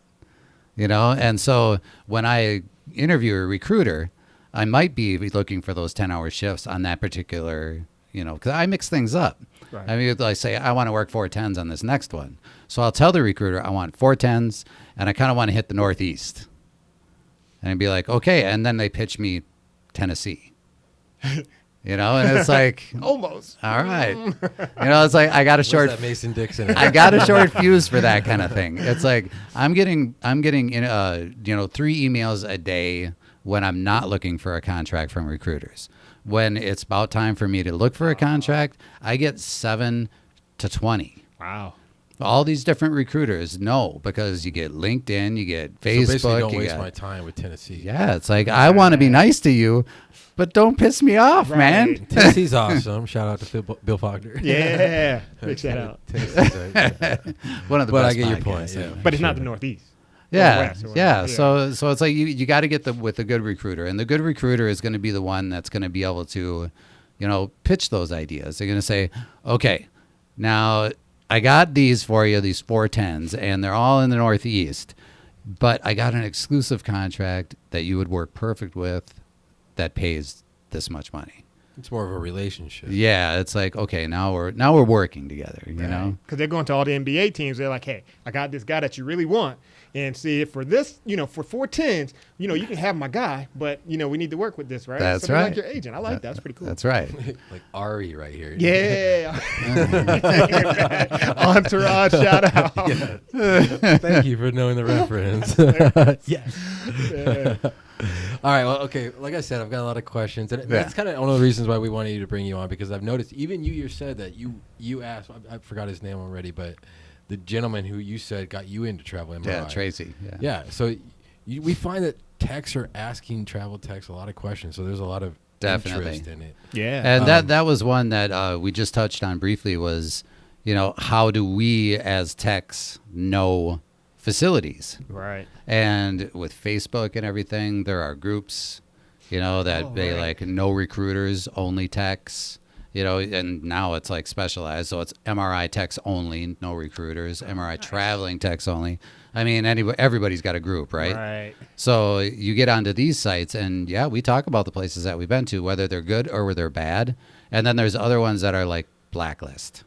You know, and so when I interview a recruiter, I might be looking for those 10-hour shifts on that particular, you know, because I mix things up. Right. I mean, I say I want to work 410s on this next one. So I'll tell the recruiter I want 410s and I kind of want to hit the Northeast. And I'd be like, okay. And then they pitch me Tennessee. You know, and it's like Almost. all right. You know, it's like I got a short That Mason Dixon. I got a short fuse for that kind of thing. It's like I'm getting you know, 3 emails a day when I'm not looking for a contract from recruiters. When it's about time for me to look for a contract, I get 7 to 20. Wow. All these different recruiters know because you get LinkedIn, you get Facebook. So basically, don't you waste got- my time with Tennessee. Yeah, it's like I want to be nice to you, but don't piss me off, man. Right. Tennessee's awesome. Shout out to Bill Faulkner. Yeah. Big shout out. Tennessee's One of the But best I get your podcasts, point, yeah. anyway. But it's not the Northeast. Yeah, West or yeah. whatever. So it's like you got to get with a good recruiter, and the good recruiter is going to be the one that's going to be able to, you know, pitch those ideas. They're going to say, okay, now I got these for you, these 410s, and they're all in the Northeast, but I got an exclusive contract that you would work perfect with, that pays this much money. It's more of a relationship. Yeah, it's like, okay, now we're working together, you know. Because they're going to all the NBA teams. They're like, hey, I got this guy that you really want. And see, if for this, you know, for 410s, you know, you can have my guy, but, you know, we need to work with this, right? That's so they're right. like your agent. I like that. That's pretty cool. That's right. Like Ari right here. Yeah. Entourage, shout out. Thank you for knowing the reference. Yes. Yeah. All right. Well, okay. Like I said, I've got a lot of questions, and that's kind of one of the reasons why we wanted you to bring you on, because I've noticed even you said that you asked. I forgot his name already, but the gentleman who you said got you into Travel MRI. Yeah, Tracy. Yeah. So we find that techs are asking travel techs a lot of questions. So there's a lot of Definitely. interest in it. Yeah. And that was one that we just touched on briefly was, you know, how do we as techs know facilities? Right. And with Facebook and everything, there are groups, you know, that they like no recruiters, only techs, you know, and now it's like specialized. So it's MRI techs only, no recruiters, MRI traveling techs only. I mean, everybody's got a group, right? Right. So you get onto these sites and yeah, we talk about the places that we've been to, whether they're good or whether they're bad. And then there's other ones that are like blacklist.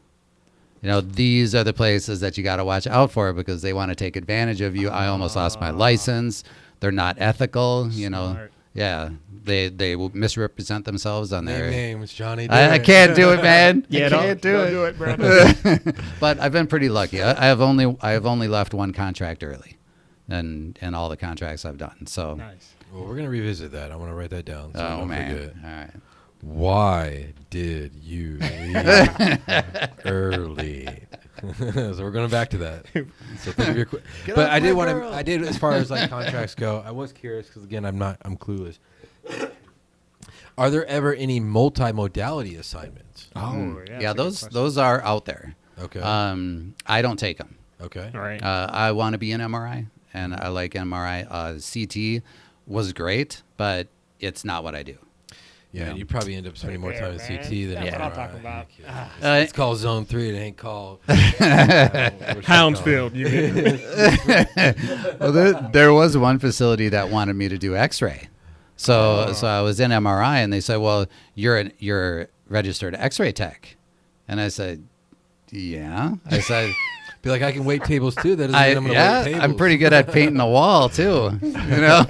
You know, these are the places that you got to watch out for because they want to take advantage of you. I almost lost my license. They're not ethical, you know. Smart. Yeah, they will misrepresent themselves on Name their. names, Johnny. I can't do it, man. Yeah, I don't can't do don't it. do it, bro. But I've been pretty lucky. I have only left one contract early, and all the contracts I've done. So. Nice. Well, we're gonna revisit that. I want to write that down. So I Oh don't man! forget. All right. Why did you leave early? So we're going back to that. So think of your but off I did my want to. girl. I did as far as like contracts go. I was curious because again, I'm clueless. Are there ever any multimodality assignments? Oh, Yeah, that's a good those question. those are out there. Okay. I don't take them. Okay. All right. I want to be an MRI, and I like MRI. CT was great, but it's not what I do. Yeah, you probably end up spending more time in There, CT man. than That's what I'm MRI. talking about. Ah. It's called Zone 3. It ain't called Houndsfield, you mean? Well, there was one facility that wanted me to do X-ray, so I was in MRI, and they said, "Well, you're a registered X-ray tech," and I said, "Yeah." I said. Be like, I can wait tables too. That doesn't mean I'm going to wait tables. I'm pretty good at painting the wall too, you know.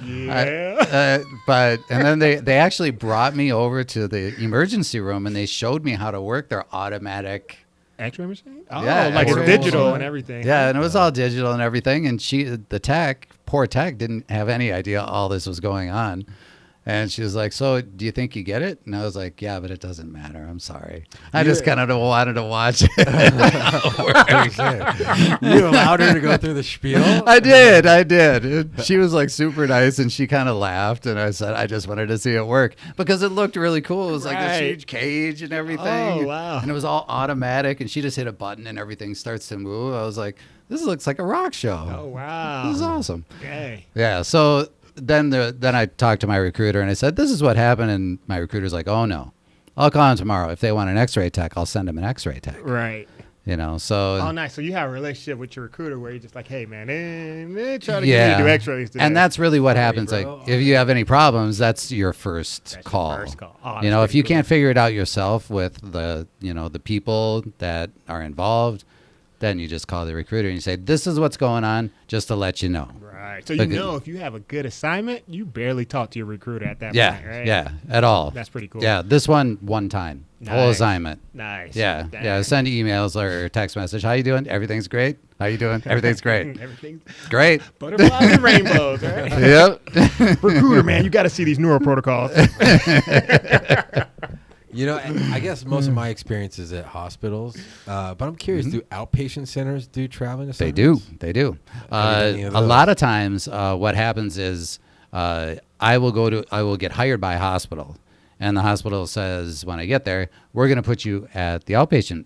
Yeah. But and then they actually brought me over to the emergency room and they showed me how to work their automatic X-ray machine? Oh, Yeah, like it's X-ray digital machine. and everything. Yeah, and it was all digital and everything. And poor tech, didn't have any idea all this was going on. And she was like, "So, do you think you get it?" And I was like, "Yeah, but it doesn't matter. I'm sorry. I just kind of wanted to watch it." You allowed her to go through the spiel? I did. She was like super nice, and she kind of laughed. And I said, "I just wanted to see it work because it looked really cool. It was like this Right. huge cage and everything. Oh, wow. And it was all automatic. And she just hit a button, and everything starts to move. I was like, "This looks like a rock show. Oh, wow. This is awesome." Okay. Yeah. So then I talked to my recruiter and I said, "This is what happened." And my recruiter's like, "Oh no, I'll call him tomorrow. If they want an X-ray tech, I'll send them an X-ray tech." Right. You know, so Oh, nice. So you have a relationship with your recruiter where you're just like, hey, man, try to get me to do X-rays today. and that's really what happens. Like, bro. if you have any problems, that's your first That's your call. first call. Oh, You know, that's if you pretty can't figure it out yourself with the people that are involved, then you just call the recruiter and you say, "This is what's going on," just to let you know. cool. Right. So you Because- know if you have a good assignment, you barely talk to your recruiter at that Yeah, point, right? yeah, at all. That's pretty cool. Yeah, this one time, whole Nice. assignment. Nice. Yeah, Dang. yeah. Send emails or text message. "How you doing? Everything's great. How you doing? Everything's great. Everything's Great." butterflies and rainbows, right? Yep. Recruiter, man, you got to see these neuro protocols. You know, I guess most of my experience is at hospitals, but I'm curious, do outpatient centers do traveling They assignments? do. They do. Have you done any A of those? lot of times, what happens is I will get hired by a hospital, and the hospital says when I get there, "We're going to put you at the outpatient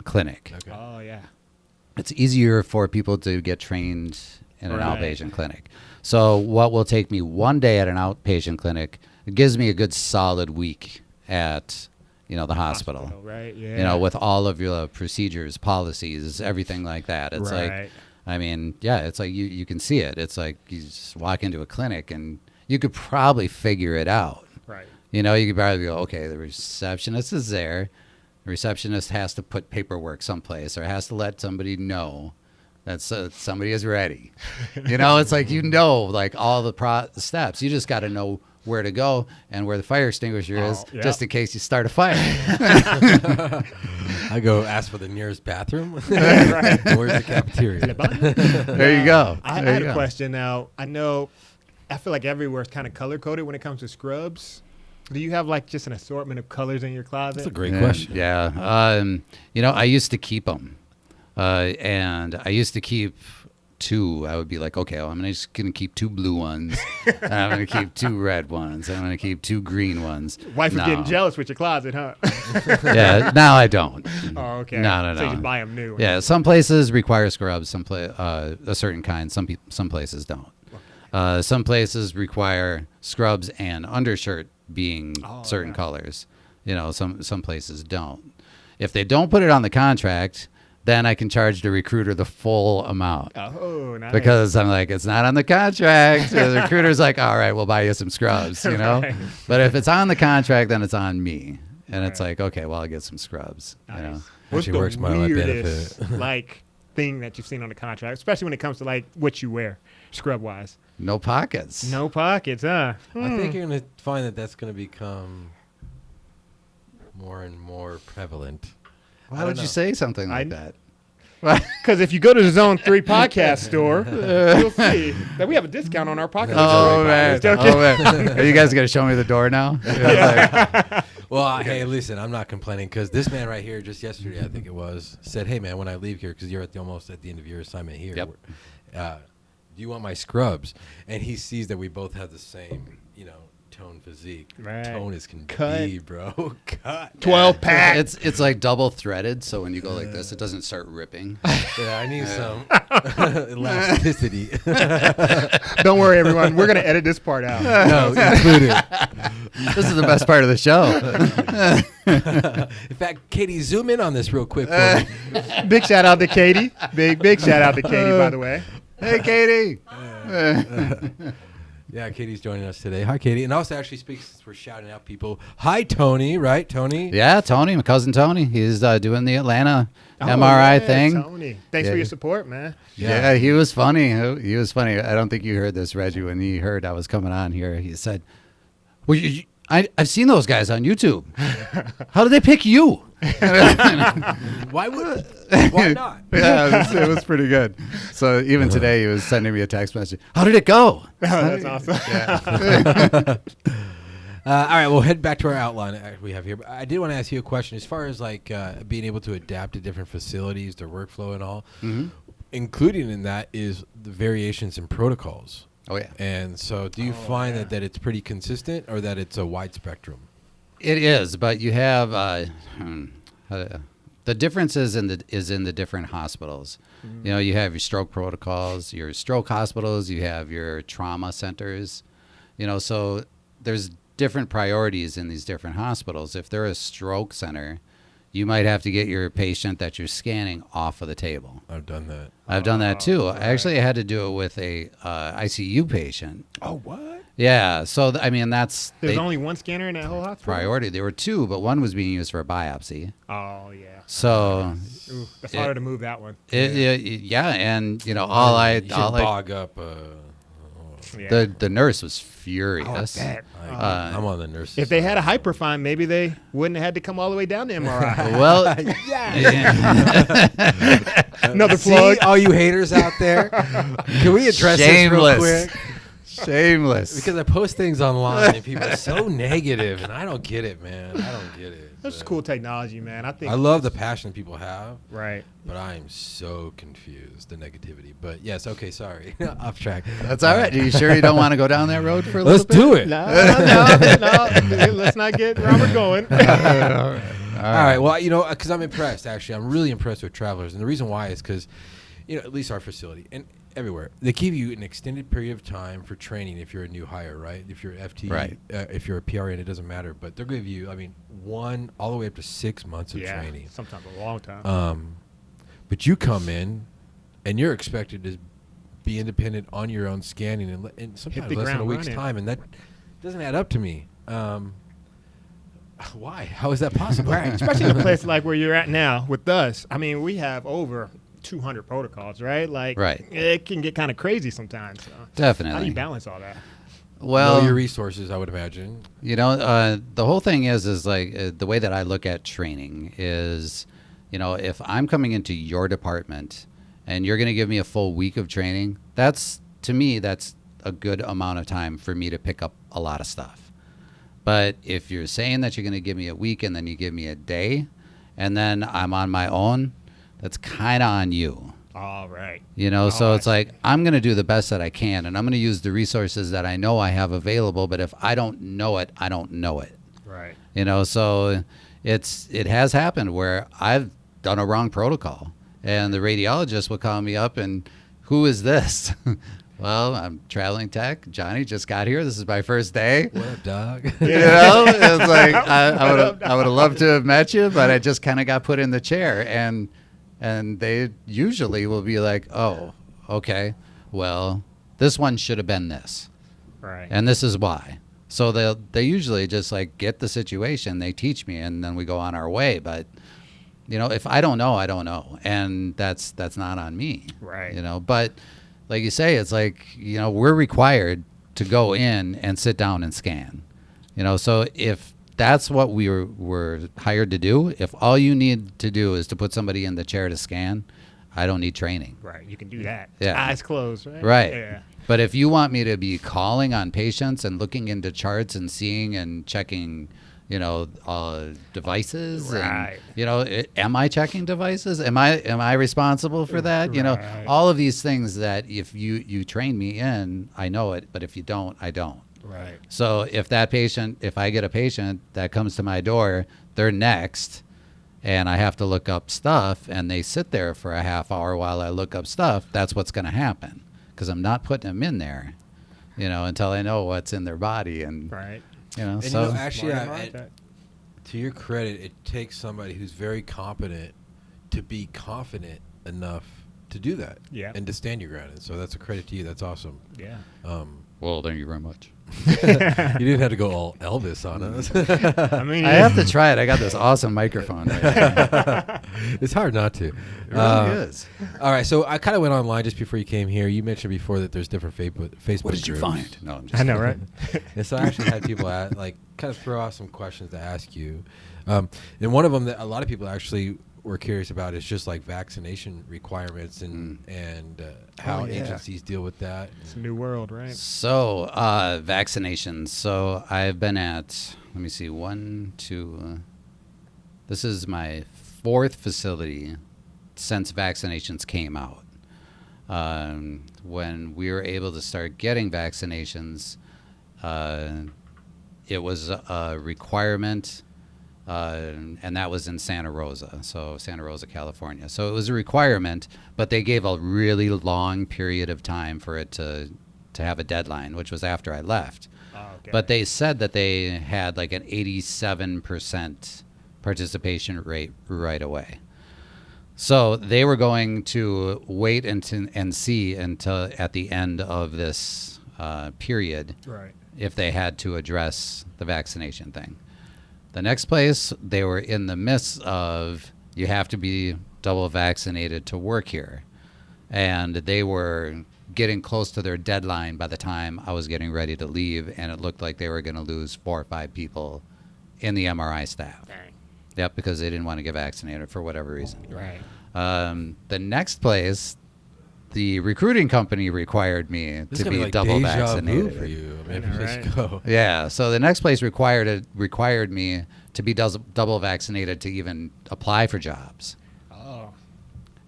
clinic." Okay. Oh, yeah. It's easier for people to get trained in an Right. outpatient clinic. So what will take me one day at an outpatient clinic, it gives me a good solid week at the hospital. Right, yeah. You know, with all of your procedures, policies, everything like that. It's like, Right. I mean, yeah, it's like you can see it. It's like you just walk into a clinic and you could probably figure it out. Right. You know, you could probably go, okay, the receptionist is there. The receptionist has to put paperwork someplace or has to let somebody know that somebody is ready. You know, it's like, like all the steps. You just got to know where to go and where the fire extinguisher is, yeah. just in case you start a fire. I go ask for the nearest bathroom. Right. Where's the cafeteria? There you go. I There had you a go. question now. I feel like everywhere is kind of color coded when it comes to scrubs. Do you have like just an assortment of colors in your closet? That's a great Yeah, question. Yeah. I used to keep them. And I used to keep 2. I would be like, okay, well, I'm just going to keep 2 blue ones. And I'm going to keep 2 red ones. I'm going to keep 2 green ones. Wife is No. getting jealous with your closet, huh? Yeah, now I don't. Oh, okay. No. So you just buy them new. Yeah, some places require scrubs, a certain kind. Some places don't. Some places require scrubs and undershirt being certain yeah. colors. You know, some places don't. If they don't put it on the contract, then I can charge the recruiter the full amount. Oh, nice. Because I'm like, it's not on the contract. So the recruiter's like, all right, we'll buy you some scrubs, you know? Right. But if it's on the contract, then it's on me. And it's Right. like, okay, well, I'll get some scrubs. You know? Nice. What's Actually the works more to my weirdest benefit. like thing that you've seen on the contract, especially when it comes to like what you wear, scrub wise? No pockets. No pockets, huh? I think you're going to find that that's going to become more and more prevalent. I Why don't would you know. say something like I- that? Because if you go to the Zone 3 podcast store, you'll see that we have a discount on our pocket. Oh, man. Joking. Oh, man. Are you guys going to show me the door now? Well, hey, listen, I'm not complaining because this man right here, just yesterday, I think it was, said, "Hey, man, when I leave here, because you're almost at the end of your assignment here, Yep. do you want my scrubs?" And he sees that we both have the same, tone physique. Right. Tone is can Cut. be, bro. Cut. 12 pack. It's like double threaded, so when you go like this, it doesn't start ripping. Yeah, I need some elasticity. Don't worry, everyone. We're going to edit this part out. No, include it. This is the best part of the show. In fact, Katie, zoom in on this real quick for me. Big shout out to Katie. Big shout out to Katie, by the way. Hey, Katie. Yeah, Katie's joining us today. Hi, Katie. And also actually speaks, since we're shouting out people. Hi, Tony, right? Tony? Yeah, Tony, my cousin Tony. He's doing the Atlanta Oh, MRI yeah, thing. Tony. Thanks Yeah. for your support, man. Yeah, he was funny. He was funny. I don't think you heard this, Reggie, when he heard I was coming on here. He said, well, I've seen those guys on YouTube. How did they pick you? Why would? Why not? Yeah, it was pretty good. So even today, he was sending me a text message. How did it go? Oh, that's awesome. Yeah. All right, we'll head back to our outline we have here. But I did want to ask you a question as far as like being able to adapt to different facilities, their workflow, and all. Mm-hmm. Including in that is the variations in protocols. Oh, yeah. And so, do you find that it's pretty consistent, or that it's a wide spectrum? It is, but you have the differences in the different hospitals. You know, you have your stroke protocols, your stroke hospitals, you have your trauma centers. You know, so there's different priorities in these different hospitals. If they're a stroke center, you might have to get your patient that you're scanning off of the table. I've done that. I've done that too. Right. Actually, I had to do it with a ICU patient. Oh, what? Yeah, so I mean There's only one scanner in that whole hospital? priority. There were two, but one was being used for a biopsy. Oh, yeah. So Ooh, that's harder to move that one. yeah, and you know all I bog up. Yeah. the nurse was furious. I'm on the nurse. If they had a hyperfine, maybe they wouldn't have had to come all the way down to MRI. Well, Another See, plug. all you haters out there, can we address Shameless. this real quick? Shameless. Because I post things online and people are so negative, and I don't get it, man. I don't get it. That's But cool technology, man. I think. I love the passion people have, Right. but I am so confused, the negativity. But yes, okay, sorry. Off track. That's all right. Are you sure you don't want to go down that road for a Let's little bit? do it. No. Let's not get Robert going. All right. Well, you know, because I'm impressed, actually. I'm really impressed with travelers. And the reason why is because, you know, at least our facility and everywhere, they give you an extended period of time for training if you're a new hire, right? If you're FT, Right. If you're a PRN, it doesn't matter. But they'll give you, I mean, 1 all the way up to 6 months of training. Sometimes a long time. But you come in and you're expected to be independent on your own scanning and sometimes the less than a ground week's running. time. And that doesn't add up to me. Why? How is that possible? Right. Especially in a place like where you're at now with us. I mean, we have over 200 protocols, right? Like, Right. It can get kind of crazy sometimes. So Definitely. how do you balance all that? Well, Know your resources, I would imagine. you know, the whole thing is like the way that I look at training is, you know, if I'm coming into your department and you're going to give me a full week of training, to me, that's a good amount of time for me to pick up a lot of stuff. But if you're saying that you're going to give me a week and then you give me a day and then I'm on my own, that's kind of on you. All right. You know, so I it's like I'm going to do the best that I can and I'm going to use the resources that I know I have available. But if I don't know it, I don't know it. Right. You know, so it has happened where I've done a wrong protocol and the radiologist will call me up and who is this? Well, I'm traveling tech. Johnny just got here. This is my first day. What up, dog? You know, it's like I would have loved to have met you, but I just kind of got put in the chair, and they usually will be like, "Oh, okay, well, this one should have been this, Right. and this is why." So they usually just like get the situation, they teach me, and then we go on our way. But you know, if I don't know, I don't know, and that's not on me, Right. You know, but like you say, it's like, you know, we're required to go in and sit down and scan, you know. So if that's what we were hired to do, if all you need to do is to put somebody in the chair to scan, I don't need training. Right. You can do that. Yeah. Eyes closed, right? Right. Yeah. But if you want me to be calling on patients and looking into charts and seeing and checking, you know, devices, Right. and, you know, am I checking devices? Am I responsible for that? You know, Right. all of these things that if you train me in, I know it, but if you don't, I don't. Right. So if I get a patient that comes to my door, they're next, and I have to look up stuff, and they sit there for a half hour while I look up stuff, that's what's going to happen, because I'm not putting them in there, you know, until I know what's in their body, and Right. you know. And So you know, actually, Smart about that. to your credit, it takes somebody who's very competent to be confident enough to do that. Yeah. And to stand your ground. And so that's a credit to you. That's awesome. Yeah. well, thank you very much. You didn't have to go all Elvis on us. I mean, I have to try it. I got this awesome microphone. Right here. It's hard not to. It really is. All right, so I kind of went online just before you came here. You mentioned before that there's different Facebook What did you groups. find? No, I'm just I know, right? And so I actually had people kind of throw out some questions to ask you. And one of them that a lot of people actually were curious about is just like vaccination requirements and how agencies deal with that. It's a new world, right? So vaccinations. So I've been at, let me see, this is my 4th facility since vaccinations came out. When we were able to start getting vaccinations, it was a requirement, and that was in Santa Rosa, California. So it was a requirement, but they gave a really long period of time for it to have a deadline, which was after I left. Oh, okay. But they said that they had like an 87% participation rate right away. So they were going to wait and see until at the end of this period, Right. if they had to address the vaccination thing. The next place, they were in the midst of, you have to be double vaccinated to work here. And they were getting close to their deadline by the time I was getting ready to leave, and it looked like they were going to lose 4 or 5 people in the MRI staff. Dang. Yep, because they didn't want to get vaccinated for whatever reason. Right. The next place, the recruiting company required me This to is be like double deja vaccinated. vu for you. I mean, I know, if you right? just go. Yeah, so the next place required me to be double vaccinated to even apply for jobs. Oh.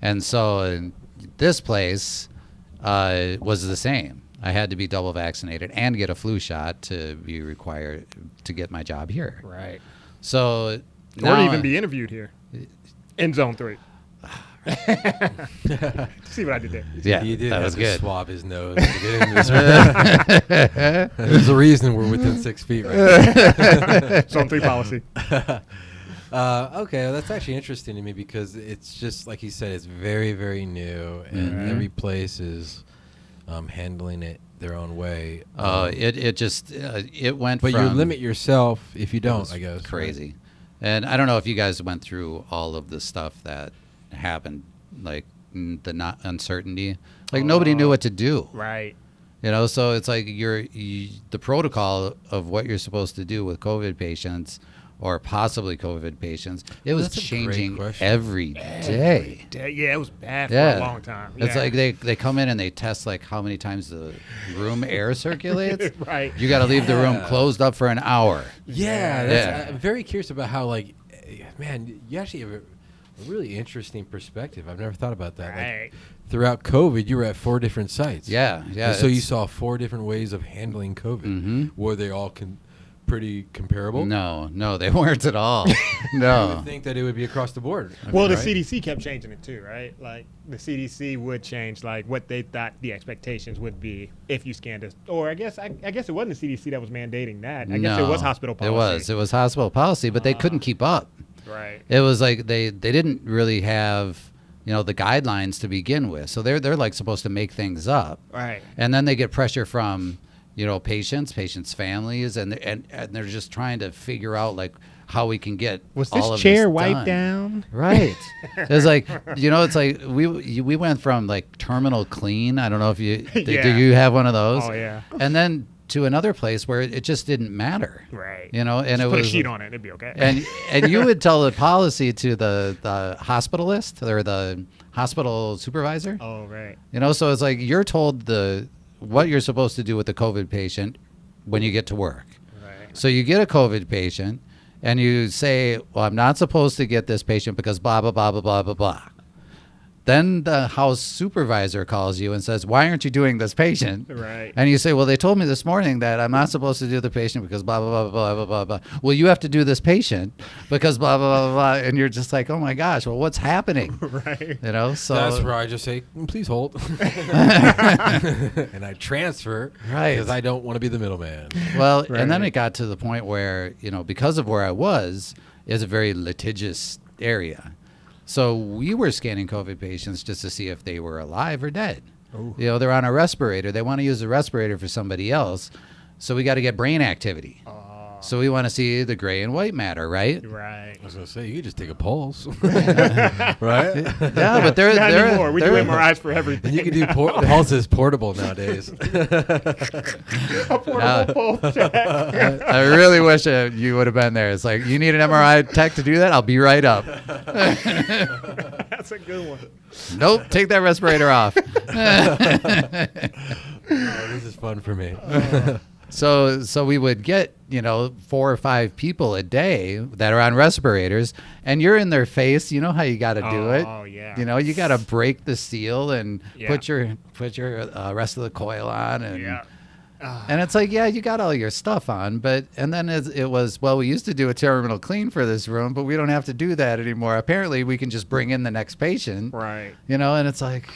And so this place was the same. I had to be double vaccinated and get a flu shot to be required to get my job here. Right. So Or now to even be interviewed here in Zone 3. See what I did there? yeah, He did that have was to good. swab his nose to get in this room. There's a reason we're within 6 feet right now. Zone 3 policy. Okay, well, that's actually interesting to me because it's just like you said, it's very, very new, and every place is handling it their own way. It went But from you limit yourself if you it don't, was I guess. crazy. And I don't know if you guys went through all of the stuff that happened, like the not uncertainty. Like nobody knew what to do. Right. You know, so it's like the protocol of what you're supposed to do with COVID patients or possibly COVID patients, it was That's a great changing question. every day. Yeah, it was bad for Yeah. a long time. It's Yeah. like they come in and they test like how many times the room air circulates. Right. You got to leave the room Yeah. closed up for an hour. Yeah, Yeah. I'm very curious about how, like, man, you actually have a really interesting perspective. I've never thought about that. Right. Like, throughout COVID, you were at 4 different sites. Yeah, yeah. And so you it's- saw 4 different ways of handling COVID. Mhm. Were they all pretty comparable? No, they weren't at all. You No. would think that it would be across the board. I Well, mean, the right? CDC kept changing it too, right? Like the CDC would change like what they thought the expectations would be if you scanned us. Or I guess it wasn't the CDC that was mandating that. I guess it was hospital policy. It was hospital policy, but they couldn't keep up. Right. It was like they didn't really have, the guidelines to begin with. So they're like supposed to make things up. Right. And then they get pressure from, patients' families, and they're just trying to figure out like how we can get Was all this of chair this wiped done. down? Right. It's like, it's like we went from like terminal clean. I don't know if do Yeah. you have one of those? Oh, yeah. And then to another place where it just didn't matter. Right. And Just it put was a sheet on it. It'd be okay. and you would tell the policy to the hospitalist or the hospital supervisor. Oh, right. So it's like you're told what you're supposed to do with the COVID patient when you get to work. Right. So you get a COVID patient and you say, well, I'm not supposed to get this patient because blah, blah, blah, blah, blah, blah, blah. Then the house supervisor calls you and says, why aren't you doing this patient? Right. And you say, well, they told me this morning that I'm not supposed to do the patient because blah, blah, blah, blah, blah, blah, blah. Well, you have to do this patient because blah, blah, blah, blah. And you're just like, oh, my gosh, well, what's happening? Right. So That's where I just say, please hold. And I transfer Right. because I don't want to be the middleman. Well, Right. and then it got to the point where, because of where I was, it's a very litigious area. So we were scanning COVID patients just to see if they were alive or dead. Ooh. They're on a respirator. They want to use a respirator for somebody else. So we got to get brain activity. So we want to see the gray and white matter, right? Right. I was gonna say you could just take a pulse, right? Yeah, but they're Not they're anymore. We do they're- MRIs for everything. And you can do pulses portable nowadays. a portable pulse check. I really wish you would have been there. It's like, you need an MRI tech to do that? I'll be right up. That's a good one. Nope, take that respirator off. Oh, this is fun for me. So we would get, 4 or 5 people a day that are on respirators, and you're in their face. You know how you got to do it. Oh, yeah. You got to break the seal and Yeah. put your rest of the coil on, and Yeah. and it's like, yeah, you got all your stuff on, and then it was, well, we used to do a terminal clean for this room, but we don't have to do that anymore. Apparently, we can just bring in the next patient, Right. and it's like,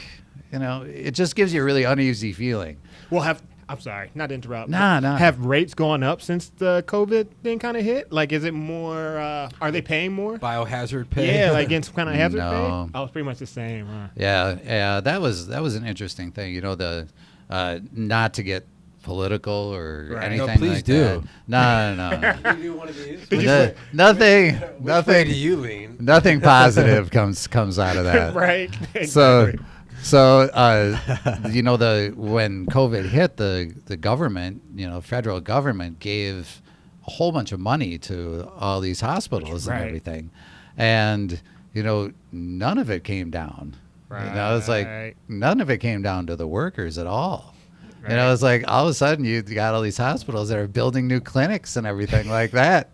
it just gives you a really uneasy feeling. Well, I'm sorry, not to interrupt. Nah, but nah. Have rates gone up since the COVID thing kind of hit? Like, is it more? Are they paying more? Biohazard pay. Yeah, like in some kind of hazard No. pay. Oh, it's pretty much the same. Huh? Yeah, that was an interesting thing. The not to get political or Right. anything. No, please like do. that. No. You do one of these. Nothing. Which way do you lean? Nothing positive comes out of that. Right. So, Exactly. when COVID hit, the government, federal government gave a whole bunch of money to all these hospitals and Right. everything, and none of it came down. It's like Right. none of it came down to the workers at all. Right. It's like all of a sudden you got all these hospitals that are building new clinics and everything like that.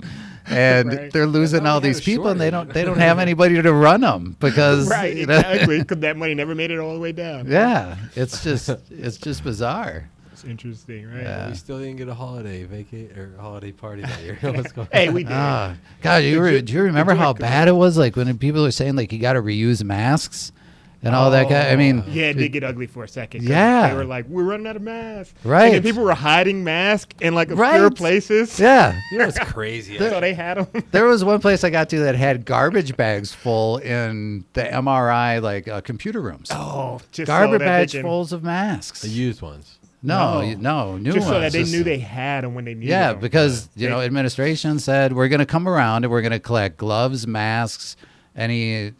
And Right. they're losing That's how all we had these a people, and shortage. they don't have anybody to run them because Right. Exactly. Because that money never made it all the way down. yeah, it's just bizarre. It's interesting, right? Yeah. We still didn't get a holiday holiday party that year. What's going Hey, we did. Ah, God, do you remember how bad it was? Like when people were saying like you got to reuse masks and all that guy. I mean, Yeah, it did get ugly for a second. 'Cause Yeah. They were like, we're running out of masks. Right. And then people were hiding masks in like obscure Right. places. yeah. You know what's crazy? So they had them. There was one place I got to that had garbage bags full in the MRI computer rooms. Oh, just Garbage so that bags they can, fulls of masks. The used ones. No, No. new just ones. so that they Just- knew they had them when they needed Yeah, them. because They- administration said we're going to come around and we're going to collect gloves, masks, any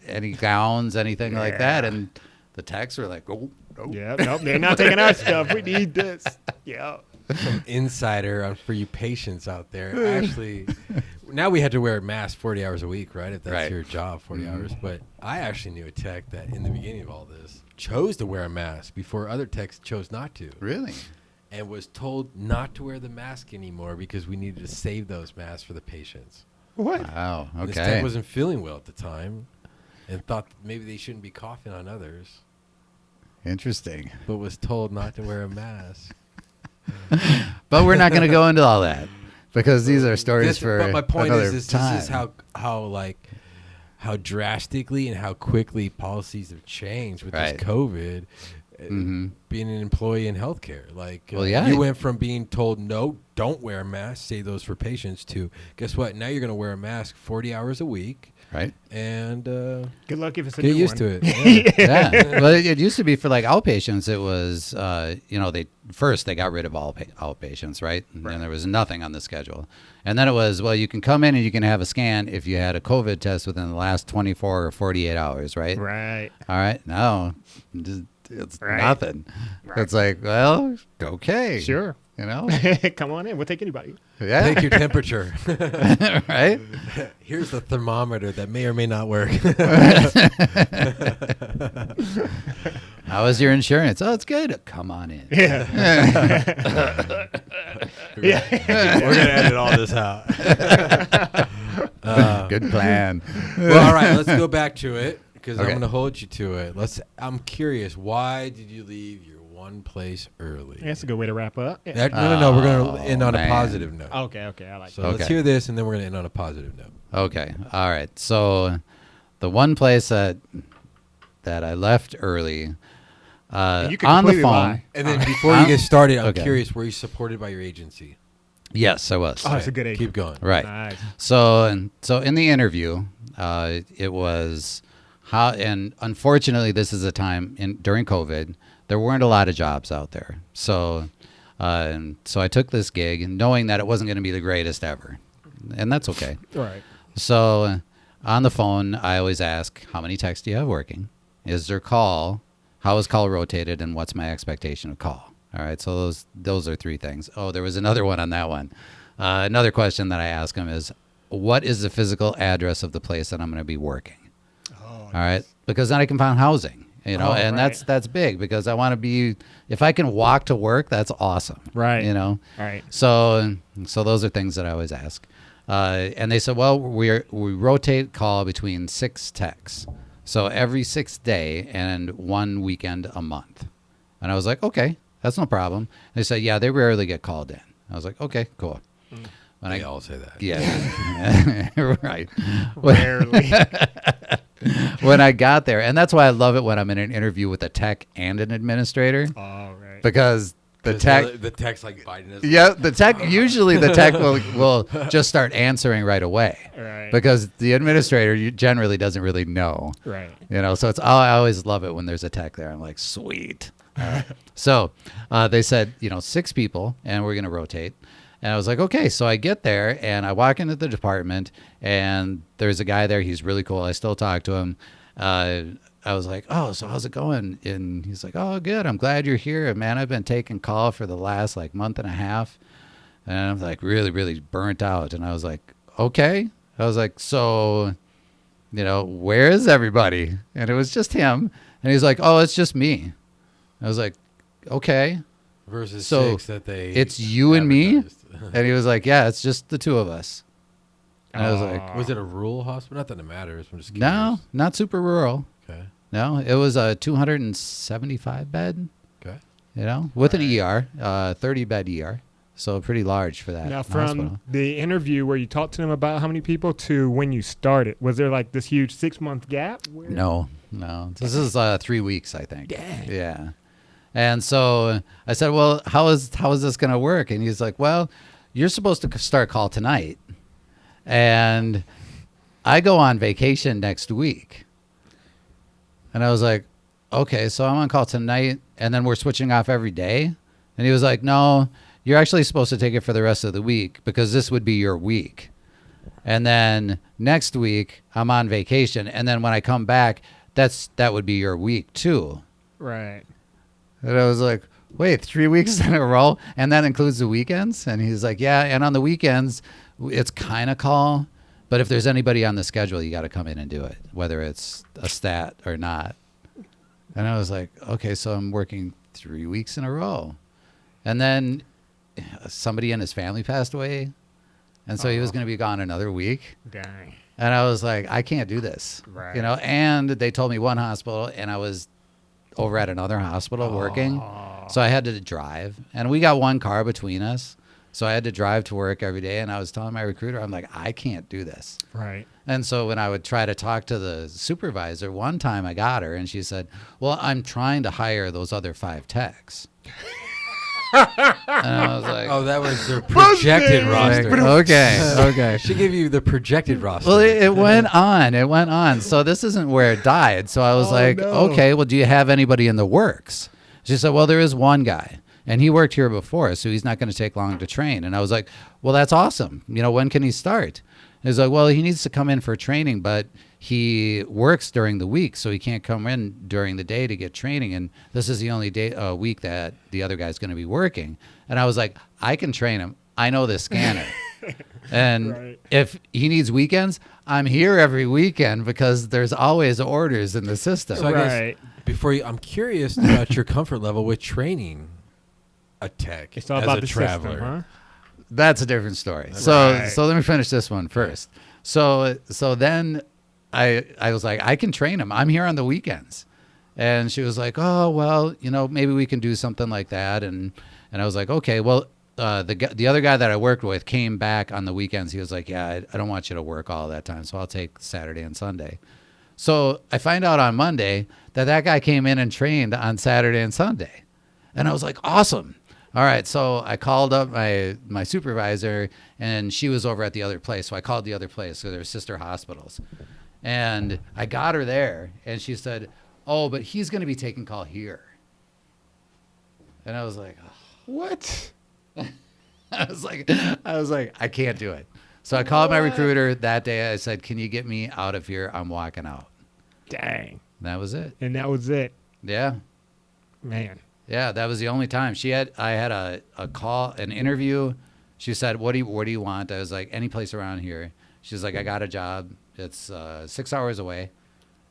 gowns, anything like that, Yeah. and the techs were like, oh, no. Yeah, nope, they're not taking our stuff. We need this. Yeah. Some insider for you patients out there. Actually, now we had to wear a mask 40 hours a week, right? If that's Right. your job, 40 hours. But I actually knew a tech that in the beginning of all this chose to wear a mask before other techs chose not to. Really? And was told not to wear the mask anymore because we needed to save those masks for the patients. What? Wow. And this Okay. tech wasn't feeling well at the time and thought maybe they shouldn't be coughing on others, Interesting. but was told not to wear a mask. But we're not going to go into all that because these are stories for But my point another is time. this is how drastically and how quickly policies have changed with Right. this COVID. Mhm. Being an employee in healthcare, Well, yeah. you went from being told no, don't wear a mask, save those for patients, to guess what? Now you're going to wear a mask 40 hours a week, Right? and Good luck if it's a get new used one. to it. Yeah. Yeah. Well, it used to be for like outpatients. It was, they got rid of all outpatients, right? And then there was nothing on the schedule. And then it was, well, you can come in and you can have a scan if you had a COVID test within the last 24 or 48 hours, right? Right. All right. No, it's Right. nothing. Right. It's like, well, okay. Sure. Come on in. We'll take anybody. Yeah. Take your temperature. Right? Here's the thermometer that may or may not work. How is your insurance? Oh, it's good. Come on in. Yeah. We're gonna edit all this out. Good plan. Well, all right, let's go back to it because Okay. I'm gonna hold you to it. I'm curious. Why did you leave your one place early? That's a good way to wrap up. Yeah. No. We're gonna Oh, end on man. a positive note. Okay. I like So that. Okay. let's hear this, and then we're gonna end on a positive note. Okay. All right. So the one place that I left early And you can on the completely phone. lie. And then before you get started, I'm Okay. curious. Were you supported by your agency? Yes, I was. Oh, that's a good age. Keep going. Right. Nice. So in the interview, it was how, and unfortunately, this is a time during COVID, there weren't a lot of jobs out there. So I took this gig, knowing that it wasn't going to be the greatest ever. and that's okay. Right. So on the phone, I always ask, how many techs do you have working? Is there call? How is call rotated? And what's my expectation of call? All right. So those are 3 things. Oh, there was another one on that one. Another question that I ask them is, what is the physical address of the place that I'm going to be working? All right. Because then I can find housing, and right. that's big, because I want to be, if I can walk to work, that's awesome. Right. Right. So those are things that I always ask. And they said, well, we rotate call between 6 techs. So every 6th day and 1 weekend a month. And I was like, okay, that's no problem. They said, yeah, they rarely get called in. I was like, okay, cool. When They all say that. Yeah. Right. Rarely. When I got there, and that's why I love it when I'm in an interview with a tech and an administrator. Oh, right. Because the tech's like biting us. Yeah, usually the tech will just start answering right away. Right. Because the administrator generally doesn't really know. Right. So I always love it when there's a tech there. I'm like, sweet. So they said, 6 people, and we're going to rotate. And I was like, okay. So I get there, and I walk into the department, and there's a guy there. He's really cool. I still talk to him. I was like, oh, so how's it going? And he's like, oh, good. I'm glad you're here. Man, I've been taking call for the last month and a half. And I'm like really, really burnt out. And I was like, okay. I was like, so, where is everybody? And it was just him. And he's like, oh, it's just me. I was like, okay. Versus So 6 that they it's you and me? advertised. And he was like, yeah, it's just the 2 of us. And I was like, Was it a rural hospital? Not that it matters. I'm just no, curious. not super rural. Okay. No, it was a 275 bed, Okay. with an ER, 30-bed ER. So pretty large for that Now, from hospital. the interview where you talked to them about how many people to when you started, was there this huge 6-month gap? No. This is 3 weeks, I think. Yeah. And so I said, well, how is this going to work? And he's like, well, you're supposed to start call tonight. And I go on vacation next week. And I was like, okay, so I'm on call tonight, and then we're switching off every day? And he was like, no, you're actually supposed to take it for the rest of the week, because this would be your week. And then next week, I'm on vacation, and then when I come back, that would be your week too. Right. And I was like, wait, 3 weeks in a row? And that includes the weekends? And he's like, yeah, and on the weekends, it's kind of call. But if there's anybody on the schedule, you got to come in and do it, whether it's a stat or not. And I was like, okay, so I'm working 3 weeks in a row. And then somebody in his family passed away. And so he was going to be gone another week. Dang. And I was like, I can't do this. Right. And they told me one hospital, and I was over at another hospital working. So I had to drive. And we got one car between us. So I had to drive to work every day, and I was telling my recruiter, I'm like, I can't do this. Right. And so when I would try to talk to the supervisor, one time I got her, and she said, well, I'm trying to hire those other 5 techs. And I was like, Oh, that was their projected roster. okay. She gave you the projected roster. Well, it went on. So this isn't where it died. So I was like, no. okay, well, do you have anybody in the works? She said, well, there is one guy. And he worked here before, so he's not going to take long to train. And I was like, well, that's awesome. When can he start? And he's like, well, he needs to come in for training, but he works during the week, so he can't come in during the day to get training. And this is the only week that the other guy's going to be working. And I was like, I can train him. I know this scanner. And Right. if he needs weekends, I'm here every weekend because there's always orders in the system. So I Right. guess I'm curious about your comfort level with training a tech It's all as about a the traveler. system, huh? That's a different story. Right. So let me finish this one first. So then I was like, I can train him. I'm here on the weekends. And she was like, oh, well, maybe we can do something like that. And I was like, okay, well, the other guy that I worked with came back on the weekends. He was like, yeah, I don't want you to work all that time, so I'll take Saturday and Sunday. So I find out on Monday that guy came in and trained on Saturday and Sunday. And I was like, awesome. All right, so I called up my supervisor, and she was over at the other place. So I called the other place, so they're sister hospitals. And I got her there, and she said, oh, but he's going to be taking call here. And I was like, oh. What? I was like, I can't do it. So I called my recruiter that day. I said, "Can you get me out of here? I'm walking out." Dang. That was it. And that was it. Yeah. Man. Yeah, that was the only time. I had a call, an interview. She said, "What do you want?" I was like, "Any place around here." She's like, "I got a job. It's 6 hours away."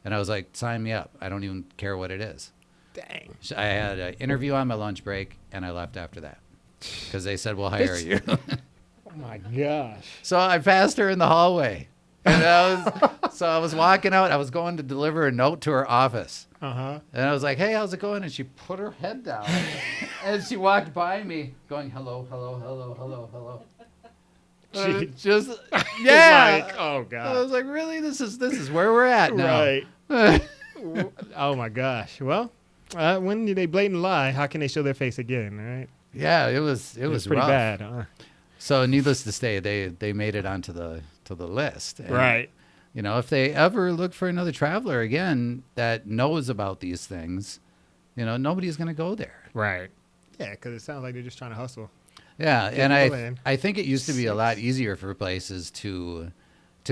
And I was like, "Sign me up. I don't even care what it is." Dang. I had an interview on my lunch break, and I left after that because they said, "We'll hire you." Oh my gosh. So I passed her in the hallway, and I was walking out. I was going to deliver a note to her office, Uh-huh. and I was like, "Hey, how's it going?" And she put her head down, and she walked by me, going, "Hello, hello, hello, hello, hello." Just yeah. Like, oh I god. was like, "Really? This is where we're at now." Right. Oh my gosh. Well, when they blatant lie, how can they show their face again? Right. Yeah, it was Pretty rough. bad. Huh? So needless to say, they made it onto the list. And, Right. You know, if they ever look for another traveler again that knows about these things, you know, nobody's going to go there. Right. Yeah, because it sounds like they're just trying to hustle. Yeah, Get and people in. I think it used to be a lot easier for places to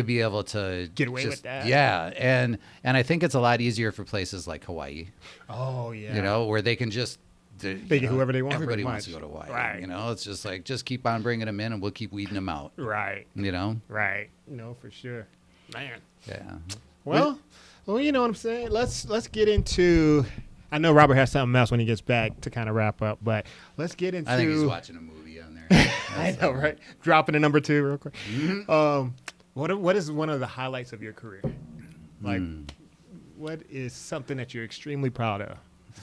be able to Get away with that. Yeah, and I think it's a lot easier for places like Hawaii. Oh yeah. You know, where they can just They get whoever they want. Everybody pretty wants to much. go to Hawaii. Right. You know, it's just like just keep on bringing them in, and we'll keep weeding them out. Right. You know. Right. No, for sure. Man. Yeah. Well, you know what I'm saying. Let's get into. I know Robert has something else when he gets back to kind of wrap up, but let's get into. I think he's watching a movie on there. I know, right? Dropping a number 2 real quick. Mm-hmm. What is one of the highlights of your career? Like, what is something that you're extremely proud of?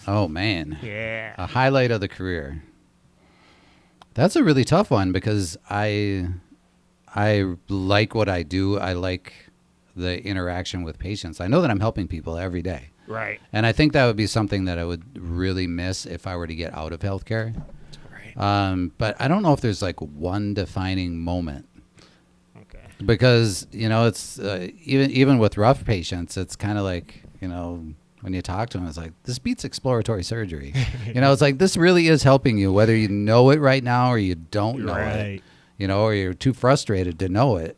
Oh man. Yeah. A highlight of the career. That's a really tough one because I like what I do. I like the interaction with patients. I know that I'm helping people every day. Right. And I think that would be something that I would really miss if I were to get out of healthcare. Right. But I don't know if there's like one defining moment. Okay. Because, you know, it's even with rough patients, it's kind of like, you know, when you talk to them, it's like, this beats exploratory surgery. You know, it's like, this really is helping you, whether you know it right now or you don't know it, you know, or you're too frustrated to know it.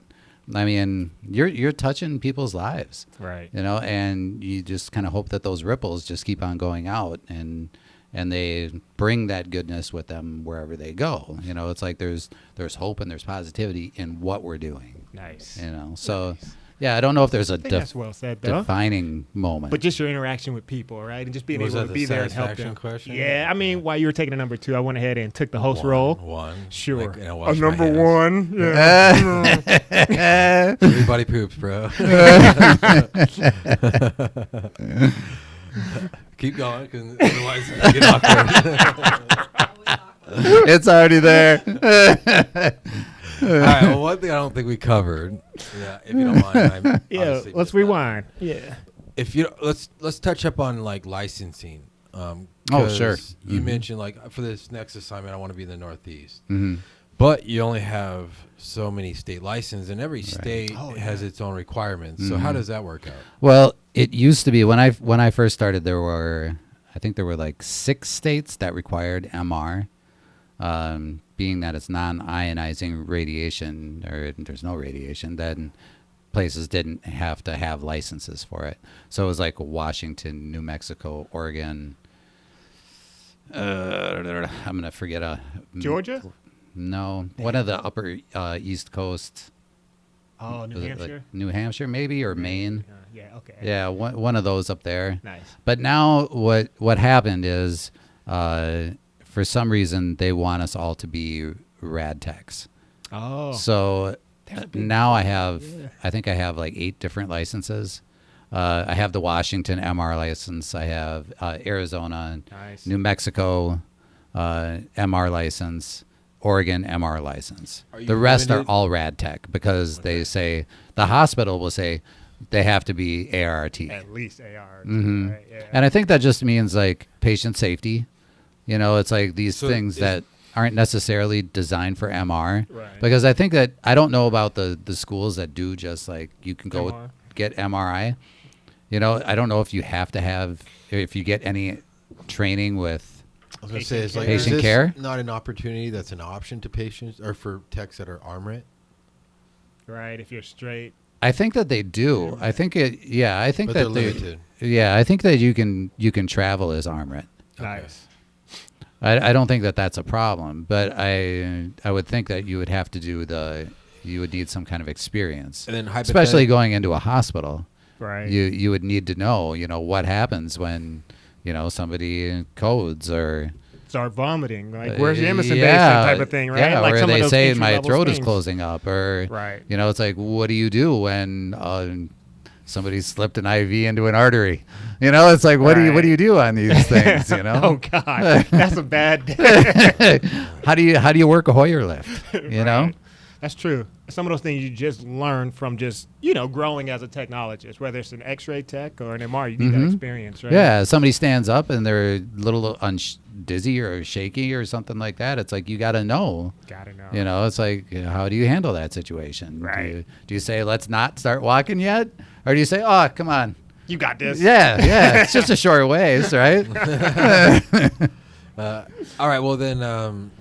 I mean, you're touching people's lives, Right. you know, and you just kind of hope that those ripples just keep on going out and they bring that goodness with them wherever they go. You know, it's like there's hope and there's positivity in what we're doing. Nice. You know, so yeah, I don't know if there's a I think that's well said, though. defining moment. But just your interaction with people, right? And just being Was able that to the be there and help them. satisfaction question? Yeah, I mean, while you were taking a number 2, I went ahead and took the host role. One. Sure. Like, and I A washed my number hands. 1. Yeah. Everybody poops, bro. Keep going, because otherwise it get awkward. It's already there. All right. Well, one thing I don't think we covered. Yeah, if you don't mind. Yeah, let's rewind. Yeah. If you let's touch up on like licensing. Oh, 'cause sure. You Mhm. mentioned like for this next assignment, I want to be in the Northeast. Mm-hmm. But you only have so many state licenses, and every state has its own requirements. So how Mhm. does that work out? Well, it used to be when I first started, I think there were like 6 states that required MR, being that it's non-ionizing radiation, or there's no radiation, then places didn't have to have licenses for it. So it was like Washington, New Mexico, Oregon. I'm gonna forget Georgia? No, one of the upper East Coast. Oh, New Was it like Hampshire? New Hampshire, maybe, or Maine. Yeah, okay. Yeah, one of those up there. Nice. But now what happened is, for some reason, they want us all to be rad techs. Oh. So now I think I have like 8 different licenses. I have the Washington MR license. I have Arizona, Nice. New Mexico MR license, Oregon MR license. Are you The rest are limited? all rad tech because they say the hospital will say they have to be ARRT. At least ARRT, Mhm. right? Yeah. And I think that just means like patient safety. You know, it's like these So things is- that aren't necessarily designed for MR. Right. Because I think that I don't know about the schools that do just like you can go MR. get MRI. You know, I don't know if you have to have, if you get any training with. I was going to say, it's like Patient is this care? not an opportunity that's an option to patients or for techs that are armret? Right, if you're straight. I think that they do. I think it. Yeah, I think But that they're limited. Yeah, I think that you can travel as ARRT. Nice. I don't think that that's a problem, but I would think that you would have to you would need some kind of experience, And then especially going into a hospital. Right. You would need to know what happens when somebody codes or Start vomiting. Like, where's your Emerson yeah, basement type of thing, right? Yeah, like or some of they those say my entry-level throat is things. closing up, or Right. it's like, what do you do when somebody slipped an IV into an artery? It's like, what do you do on these things? Oh God, that's a bad day. How do you work a Hoyer lift? Right. That's true. Some of those things you just learn from just growing as a technologist, whether it's an X-ray tech or an MR, you need that experience, right? Yeah, somebody stands up and they're a little dizzy or shaky or something like that. It's like, you got to know. Gotta know. It's like, how do you handle that situation? Right. Do you say, let's not start walking yet? Or do you say, oh, come on. You got this. Yeah. It's just a short ways, right? All right. Well, then,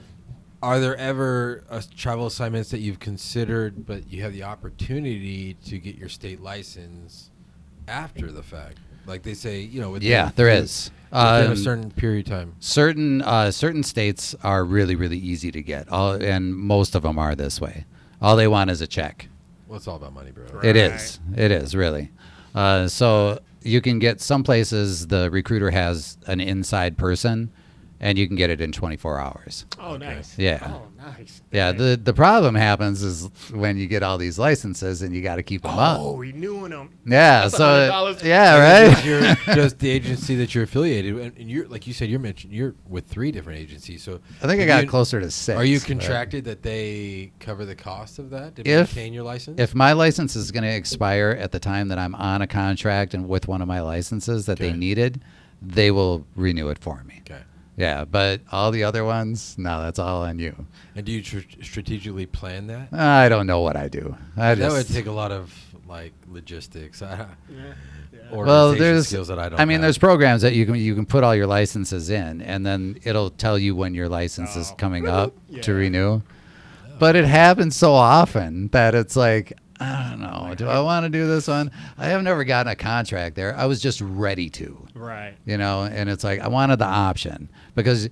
are there ever travel assignments that you've considered, but you have the opportunity to get your state license after the fact? Like they say, There is. Within a certain period of time. Certain states are really, really easy to get, and most of them are this way. All they want is a check. Well, it's all about money, bro. Right. It is really. So you can get some places the recruiter has an inside person, and you can get it in 24 hours. Oh, nice. Yeah. Oh, nice. Yeah. The problem happens is when you get all these licenses and you got to keep them up. Oh, renewing them. Yeah. That's So $100. yeah, right. You're just the agency that you're affiliated with, and you're like you said, you're with 3 different agencies. So I think I got closer to 6. Are you but contracted that they cover the cost of that to If- maintain your license? If my license is going to expire at the time that I'm on a contract and with one of my licenses that they Okay. needed, they will renew it for me. Okay. Yeah, but all the other ones, no, that's all on you. And do you strategically plan that? I don't know what I do. That would take a lot of logistics, Yeah. organization there's skills that I don't. I mean, have. there's programs that you can put all your licenses in, and then it'll tell you when your license is coming up to Yeah. renew. But it happens so often that it's like, I don't know. Do I want to do this one? I have never gotten a contract there. I was just ready to. Right. And it's like I wanted the option, because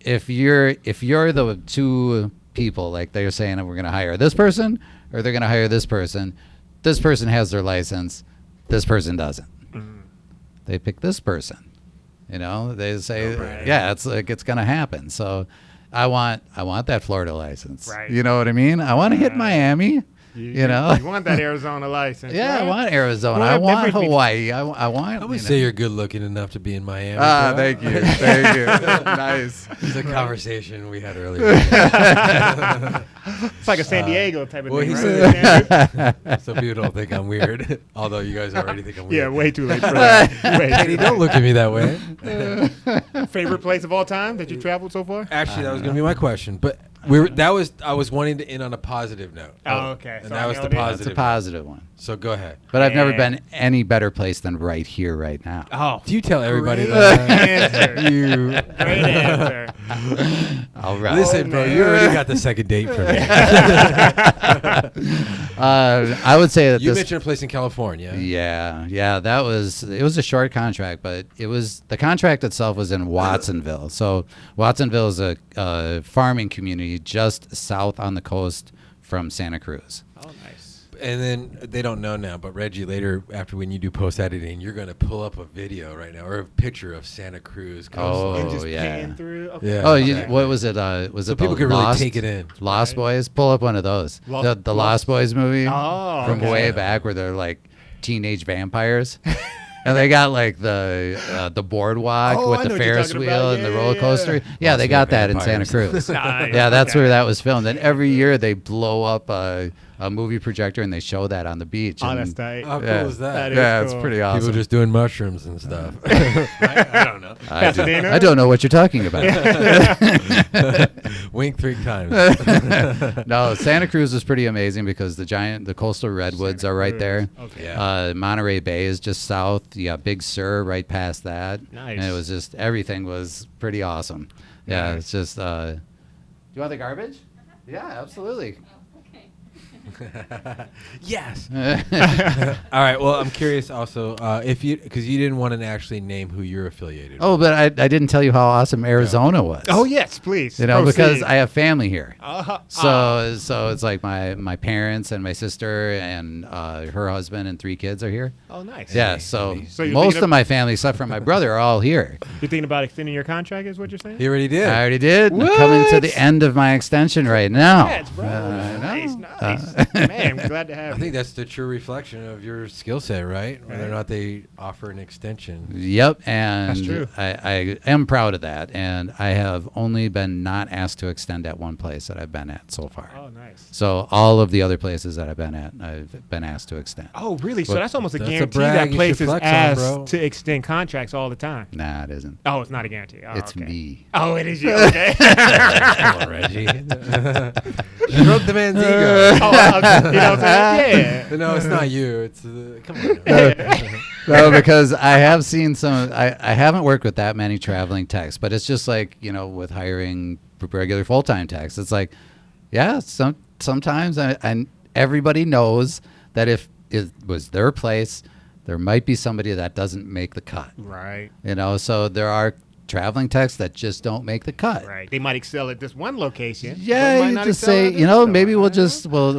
if you're the 2 people, like they're saying we're going to hire this person or they're going to hire this person has their license, this person doesn't. They pick this person. They say, Right. yeah, it's like it's going to happen. So I want that Florida license. Right. You know what I mean? I want to hit Miami. You want that Arizona license. Yeah, right? I want Arizona. Well, I that want brings me- Hawaii. I want. I would say you're good looking enough to be in Miami. Ah, bro. thank you. Thank you. Nice. It's a conversation we had earlier. It's like a San Diego type of well, thing, he right? said, so people don't think I'm weird, although you guys already think I'm weird. Yeah, way too late for that. Way Katie, too don't look at me that way. late. Favorite place of all time that you traveled so far? Actually, that was going to be my question, but I was wanting to end on a positive note. Oh, okay. And So that I was the nailed it. It's positive. a positive one. So go ahead. But I've never Yeah. been any better place than right here, right now. Oh, Do you tell everybody great that? answer. You Great answer. All right. listen, bro. You already got the second date for me. I would say that You this. mentioned a place in California. Yeah. It was a short contract, but the contract itself was in Watsonville. So Watsonville is a farming community just south on the coast from Santa Cruz. Oh, nice. And then they don't know now, but Reggie, later after when you do post editing, you're going to pull up a video right now or a picture of Santa Cruz. coastline. And just yeah. pan through. Okay. Yeah. Oh, exactly. what was it? Was So it people the can really Lost, take it in. Lost Boys? Pull up one of those. The Lost Boys movie Oh, from okay. way back where they're like teenage vampires. And they got like the boardwalk Oh, with I the know what you're Ferris talking wheel about. and the Yeah, roller yeah, coaster. yeah. Yeah, they Lost got that in Santa vampires. Cruz. Nice. Yeah, that's Okay. where that was filmed. And every year they blow up a movie projector and they show that on the beach. Oh, and that's tight. How cool yeah. is that? That is yeah, it's cool. pretty awesome. People just doing mushrooms and stuff. I don't know. Pasadena? I don't know what you're talking about. Wink 3 times. No, Santa Cruz is pretty amazing because the coastal redwoods are right there. Okay. Yeah. Monterey Bay is just south. You got Big Sur right past that. Nice. And it was just, everything was pretty awesome. Yeah, Nice. it's just, do you want the garbage? Yeah, absolutely. Yes. All right. Well, I'm curious also if because you didn't want to actually name who you're affiliated Oh, but I didn't tell you how awesome Arizona was. Oh yes, please. You know, Proceed. because I have family here. Uh-huh. So it's like my parents and my sister and her husband and 3 kids are here. Oh, nice. Yeah, so So you're most thinking of my family, except for my brother, are all here. You're thinking about extending your contract, is what you're saying? He already did. I already did. I'm What? coming to the end of my extension right now. Yes, bro. I Nice. know. Man, I'm glad to have I you. think that's the true reflection of your skill set, right? Whether or not they offer an extension. Yep, and That's true. I am proud of that, and I have only been not asked to extend at one place that I've been at so far. Oh, nice. So all of the other places that I've been at, I've been asked to extend. Oh, really? So Well, that's almost a that's a guarantee brag that you should places flex on, ask bro. to extend contracts all the time. Nah, it isn't. Oh, it's not a guarantee. Oh, It's okay. me. Oh, it is you. Okay. Come on, Reggie. Stroke the man's ego. You know what I'm saying? Yeah. No, it's not you. It's come on. No, because I have seen some. I haven't worked with that many traveling techs, but it's just like, you know, with hiring regular full-time techs. It's like, yeah, sometimes and everybody knows that if it was their place, there might be somebody that doesn't make the cut. Right. You know, so there are traveling techs that just don't make the cut. Right. They might excel at this one location. Yeah, but might you not just excel say, at you know, this maybe one.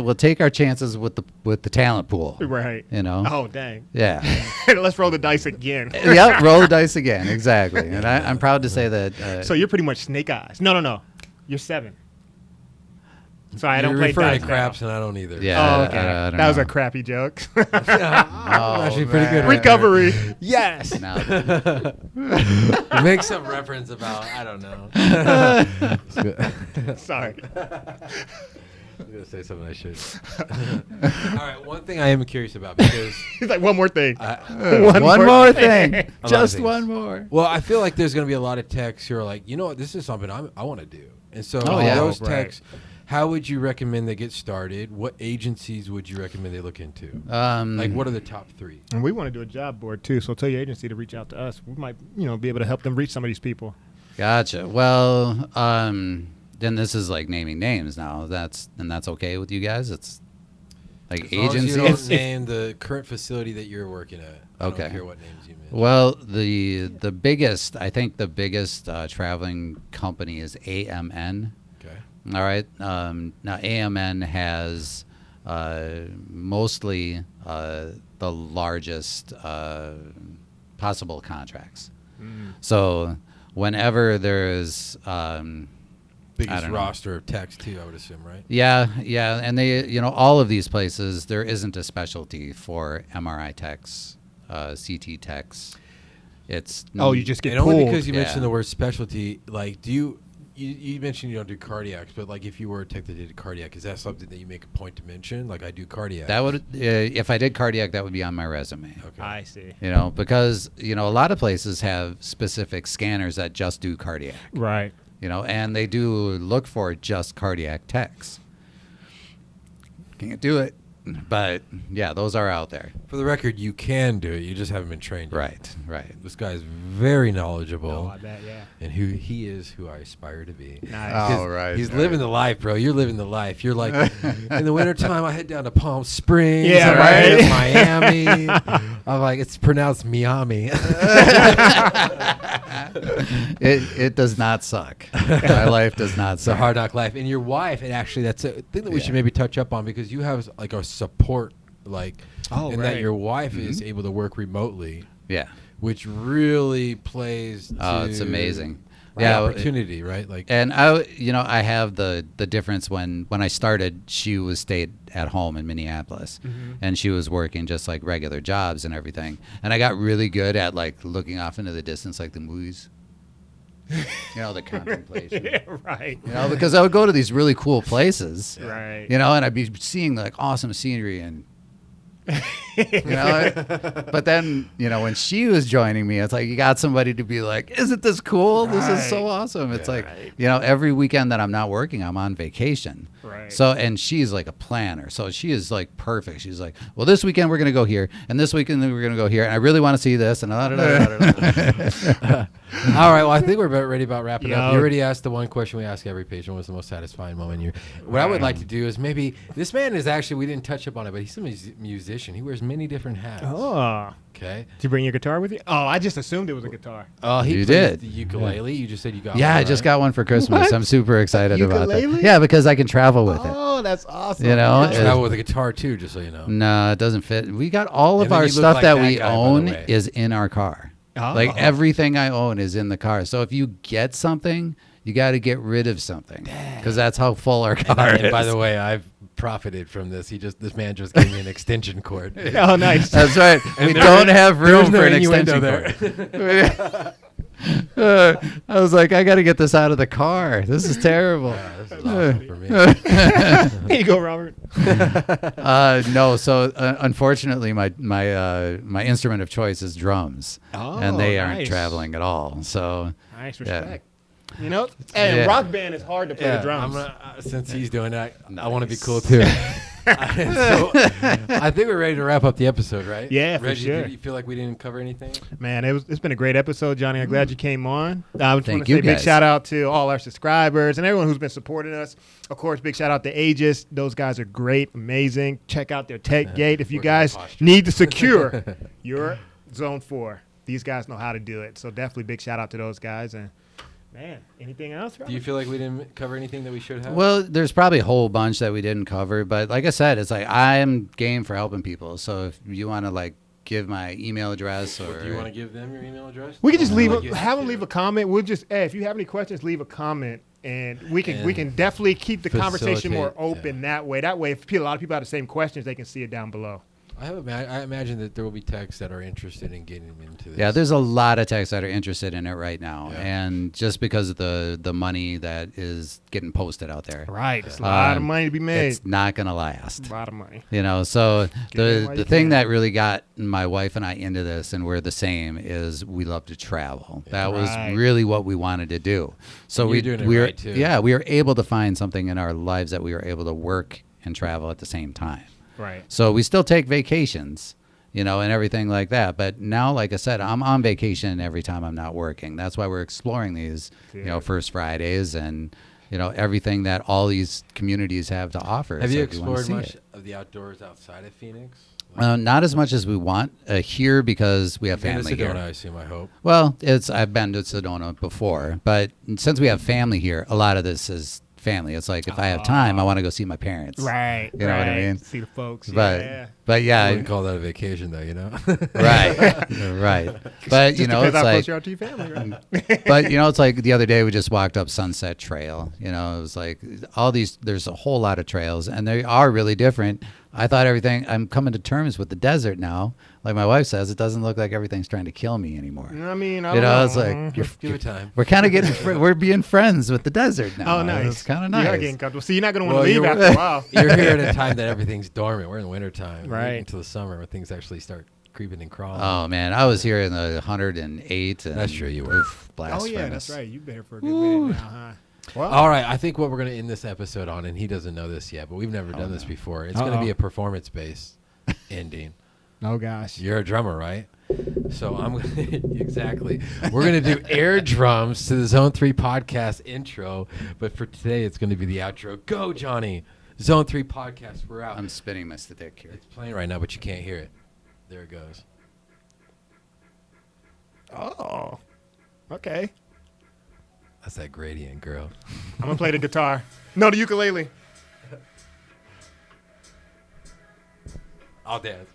we'll take our chances with the talent pool. Right. You know. Oh, dang. Yeah. Let's roll the dice again. Yep. Roll the dice again. Exactly. And I'm proud to say that. So you're pretty much snake eyes. No. You're 7. So I You're don't play referring dice to now. craps, and I don't either. Yeah. Oh, okay. I don't That was know. a crappy joke. I'm actually pretty good. at Recovery. Yes. Now, Make some reference about I don't know. Sorry. I'm gonna say something I should. All right, one thing I am curious about because He's like, one more thing. one more thing. A lot of Just things. one more. well, I feel like there's gonna be a lot of techs who are like, you know what, this is something I want to do, and so Oh, yeah. those Right. techs. How would you recommend they get started? What agencies would you recommend they look into? Like, what are the top 3? And we want to do a job board too, so tell your agency to reach out to us. We might, be able to help them reach some of these people. Gotcha. Well, then this is like naming names now. That's okay with you guys? It's like As long as agencies. you don't name the current facility that you're working at. I Okay. don't care what names you mention. Well, the biggest, I think the biggest traveling company is AMN. Okay. All right. Now AMN has mostly the largest possible contracts. So whenever there's I Biggest don't know. roster of techs too, I would assume, right? Yeah, and they, all of these places, there isn't a specialty for MRI techs, CT techs. It's Oh, you just get And only pulled. because you mentioned Yeah. the word specialty, like, do you mentioned you don't do cardiacs, but like if you were a tech that did cardiac, is that something that you make a point to mention? Like, I do cardiac. that would if I did cardiac, that would be on my resume. Okay. I see. Because a lot of places have specific scanners that just do cardiac. Right. And they do look for just cardiac techs. Can't do it, but yeah, those are out there. For the record, you can do it. You just haven't been trained yet. Right. This guy's very knowledgeable. Oh, I bet, yeah. And who he is, who I aspire to be. Nice. Oh, 'Cause right, He's right. living the life, bro. You're living the life. You're like, in the wintertime, I head down to Palm Springs. Yeah, I'm right. in Miami. I'm like, it's pronounced Miami. It does not suck. My life does not It's a suck. hard knock life. And your wife, and actually, that's a thing that we should Yeah. maybe touch up on because you have like a support, like, Oh, and that right. your wife is able to work remotely, Yeah. which really plays. Oh, to it's amazing. the Yeah, opportunity, right? Like, And I have the difference when I started, she was stayed at home in Minneapolis, and she was working just like regular jobs and everything. And I got really good at like looking off into the distance, like the movies. The contemplation. Yeah, right. Because I would go to these really cool places, Right. and I'd be seeing like awesome scenery and. But then when she was joining me, it's like you got somebody to be like, isn't this cool? This is so Right. awesome. It's like right. every weekend that I'm not working, I'm on vacation. Right. So, and she's like a planner. So she is like perfect. She's like, well, this weekend we're going to go here, and this weekend we're going to go here, and I really want to see this, and All right. Well, I think we're about ready about wrapping up. You already asked the one question we ask every patient: what's the most satisfying moment in your? What I would like to do is maybe this man is actually, we didn't touch up on it, but he's a musician. He wears many different hats. Oh. Okay. Did you bring your guitar with you? Oh, I just assumed it was a guitar. Oh, You plays did. the ukulele. You just said you got. Yeah, one, I just right? got one for Christmas. What? I'm super excited about that. Ukulele? Yeah, because I can travel with it. Oh, that's awesome. You know, I travel with a guitar too, just so you know. No, it doesn't fit. We got all of And then our you look stuff like that that we guy, by the own way. is in our car. Oh. Like everything I own is in the car. So if you get something, you got to get rid of something because that's how full our car is. And by the way, I've profited from this. This man just gave me an extension cord. Oh, nice. That's right. We don't have room for an extension cord. I was like, I got to get this out of the car. This is terrible. Yeah, this is awesome for me. Here you go, Robert. No, so unfortunately, my instrument of choice is drums, and they aren't nice. traveling at all. So Nice yeah. respect. You know, and Yeah. rock band is hard to play the drums. Since he's doing that, I want to be cool too. So I think we're ready to wrap up the episode, right? Yeah, for Reggie, sure. do you feel like we didn't cover anything? Man, it's been a great episode, Johnny. I'm glad you came on. I just want Thank to you, say big guys. shout out to all our subscribers and everyone who's been supporting us. Of course, big shout out to Aegis. Those guys are great, amazing. Check out their tech gate if you Working on guys posture. need to secure your Zone 4. These guys know how to do it. So definitely big shout out to those guys. And man, anything else, Robert? Do you feel like we didn't cover anything that we should have? Well, there's probably a whole bunch that we didn't cover, but like I said, it's like I am game for helping people. So if you want to like give my email address or do you want to give them your email address? We can just Like you have them to. leave a comment. We'll just, hey, if you have any questions, leave a comment, and we can definitely keep the conversation more facilitate, open that way. That way, if a lot of people have the same questions, they can see it down below. I imagine that there will be techs that are interested in getting into this. Yeah, there's a lot of techs that are interested in it right now, Yeah. and just because of the money that is getting posted out there, Right, it's a lot of money to be made. it's not gonna last. A lot of money. You know, so Get in while the you thing can. that really got my wife and I into this, and we're the same, is we love to travel. That was Right. really what we wanted to do. So And we you're doing it we were right, too. yeah, we were able to find something in our lives that we were able to work and travel at the same time. Right. So we still take vacations, you know, and everything like that. But now, like I said, I'm on vacation every time I'm not working. That's why we're exploring these, you know, First Fridays and, you know, everything that all these communities have to offer. Have So you if wanna explored see much it. of the outdoors outside of Phoenix? Not as much as we want here because we have Been to family Sedona, here. I assume. I hope. Well, I've been to Sedona before, but since we have family here, a lot of this is family. It's like if I have time, I want to go see my parents. Right. You know what I mean? See the folks. But yeah. but I yeah, wouldn't call that a vacation, though. You know. right, right. But Just you know, depends it's how like, close you are to your family, right? but you know, it's like the other day we just walked up Sunset Trail. You know, it was like all these. There's a whole lot of trails, and they are really different. I thought everything. I'm coming to terms with the desert now. Like my wife says, it doesn't look like everything's trying to kill me anymore. I mean, I You don't know, know. it's like Give it time. we're kind of getting we're being friends with the desert now. Oh, nice. It's kind of You are nice. getting comfortable. So you're not going to want Well, to leave you're- after a while. You're here at a time that everything's dormant. We're in wintertime. Right. Until the summer where things actually start creeping and crawling. Oh man, I was here in the 108. And That's true, you were. Blast Oh, yeah, furnace. that's right. You've been here for a good minute now, huh? Well, All right, I think what we're going to end this episode on, and he doesn't know this yet, but we've never done this no. before. It's going to be a performance-based ending. oh, gosh. You're a drummer, right? So I'm gonna, exactly. We're going to do air drums to the Zone 3 podcast intro, but for today it's going to be the outro. Go, Johnny. Zone 3 podcast, we're out. I'm spinning my stick here. It's playing right now, but you can't hear it. There it goes. Oh, okay. That's that gradient, girl. I'm going to play the guitar. No, the ukulele. I'll dance.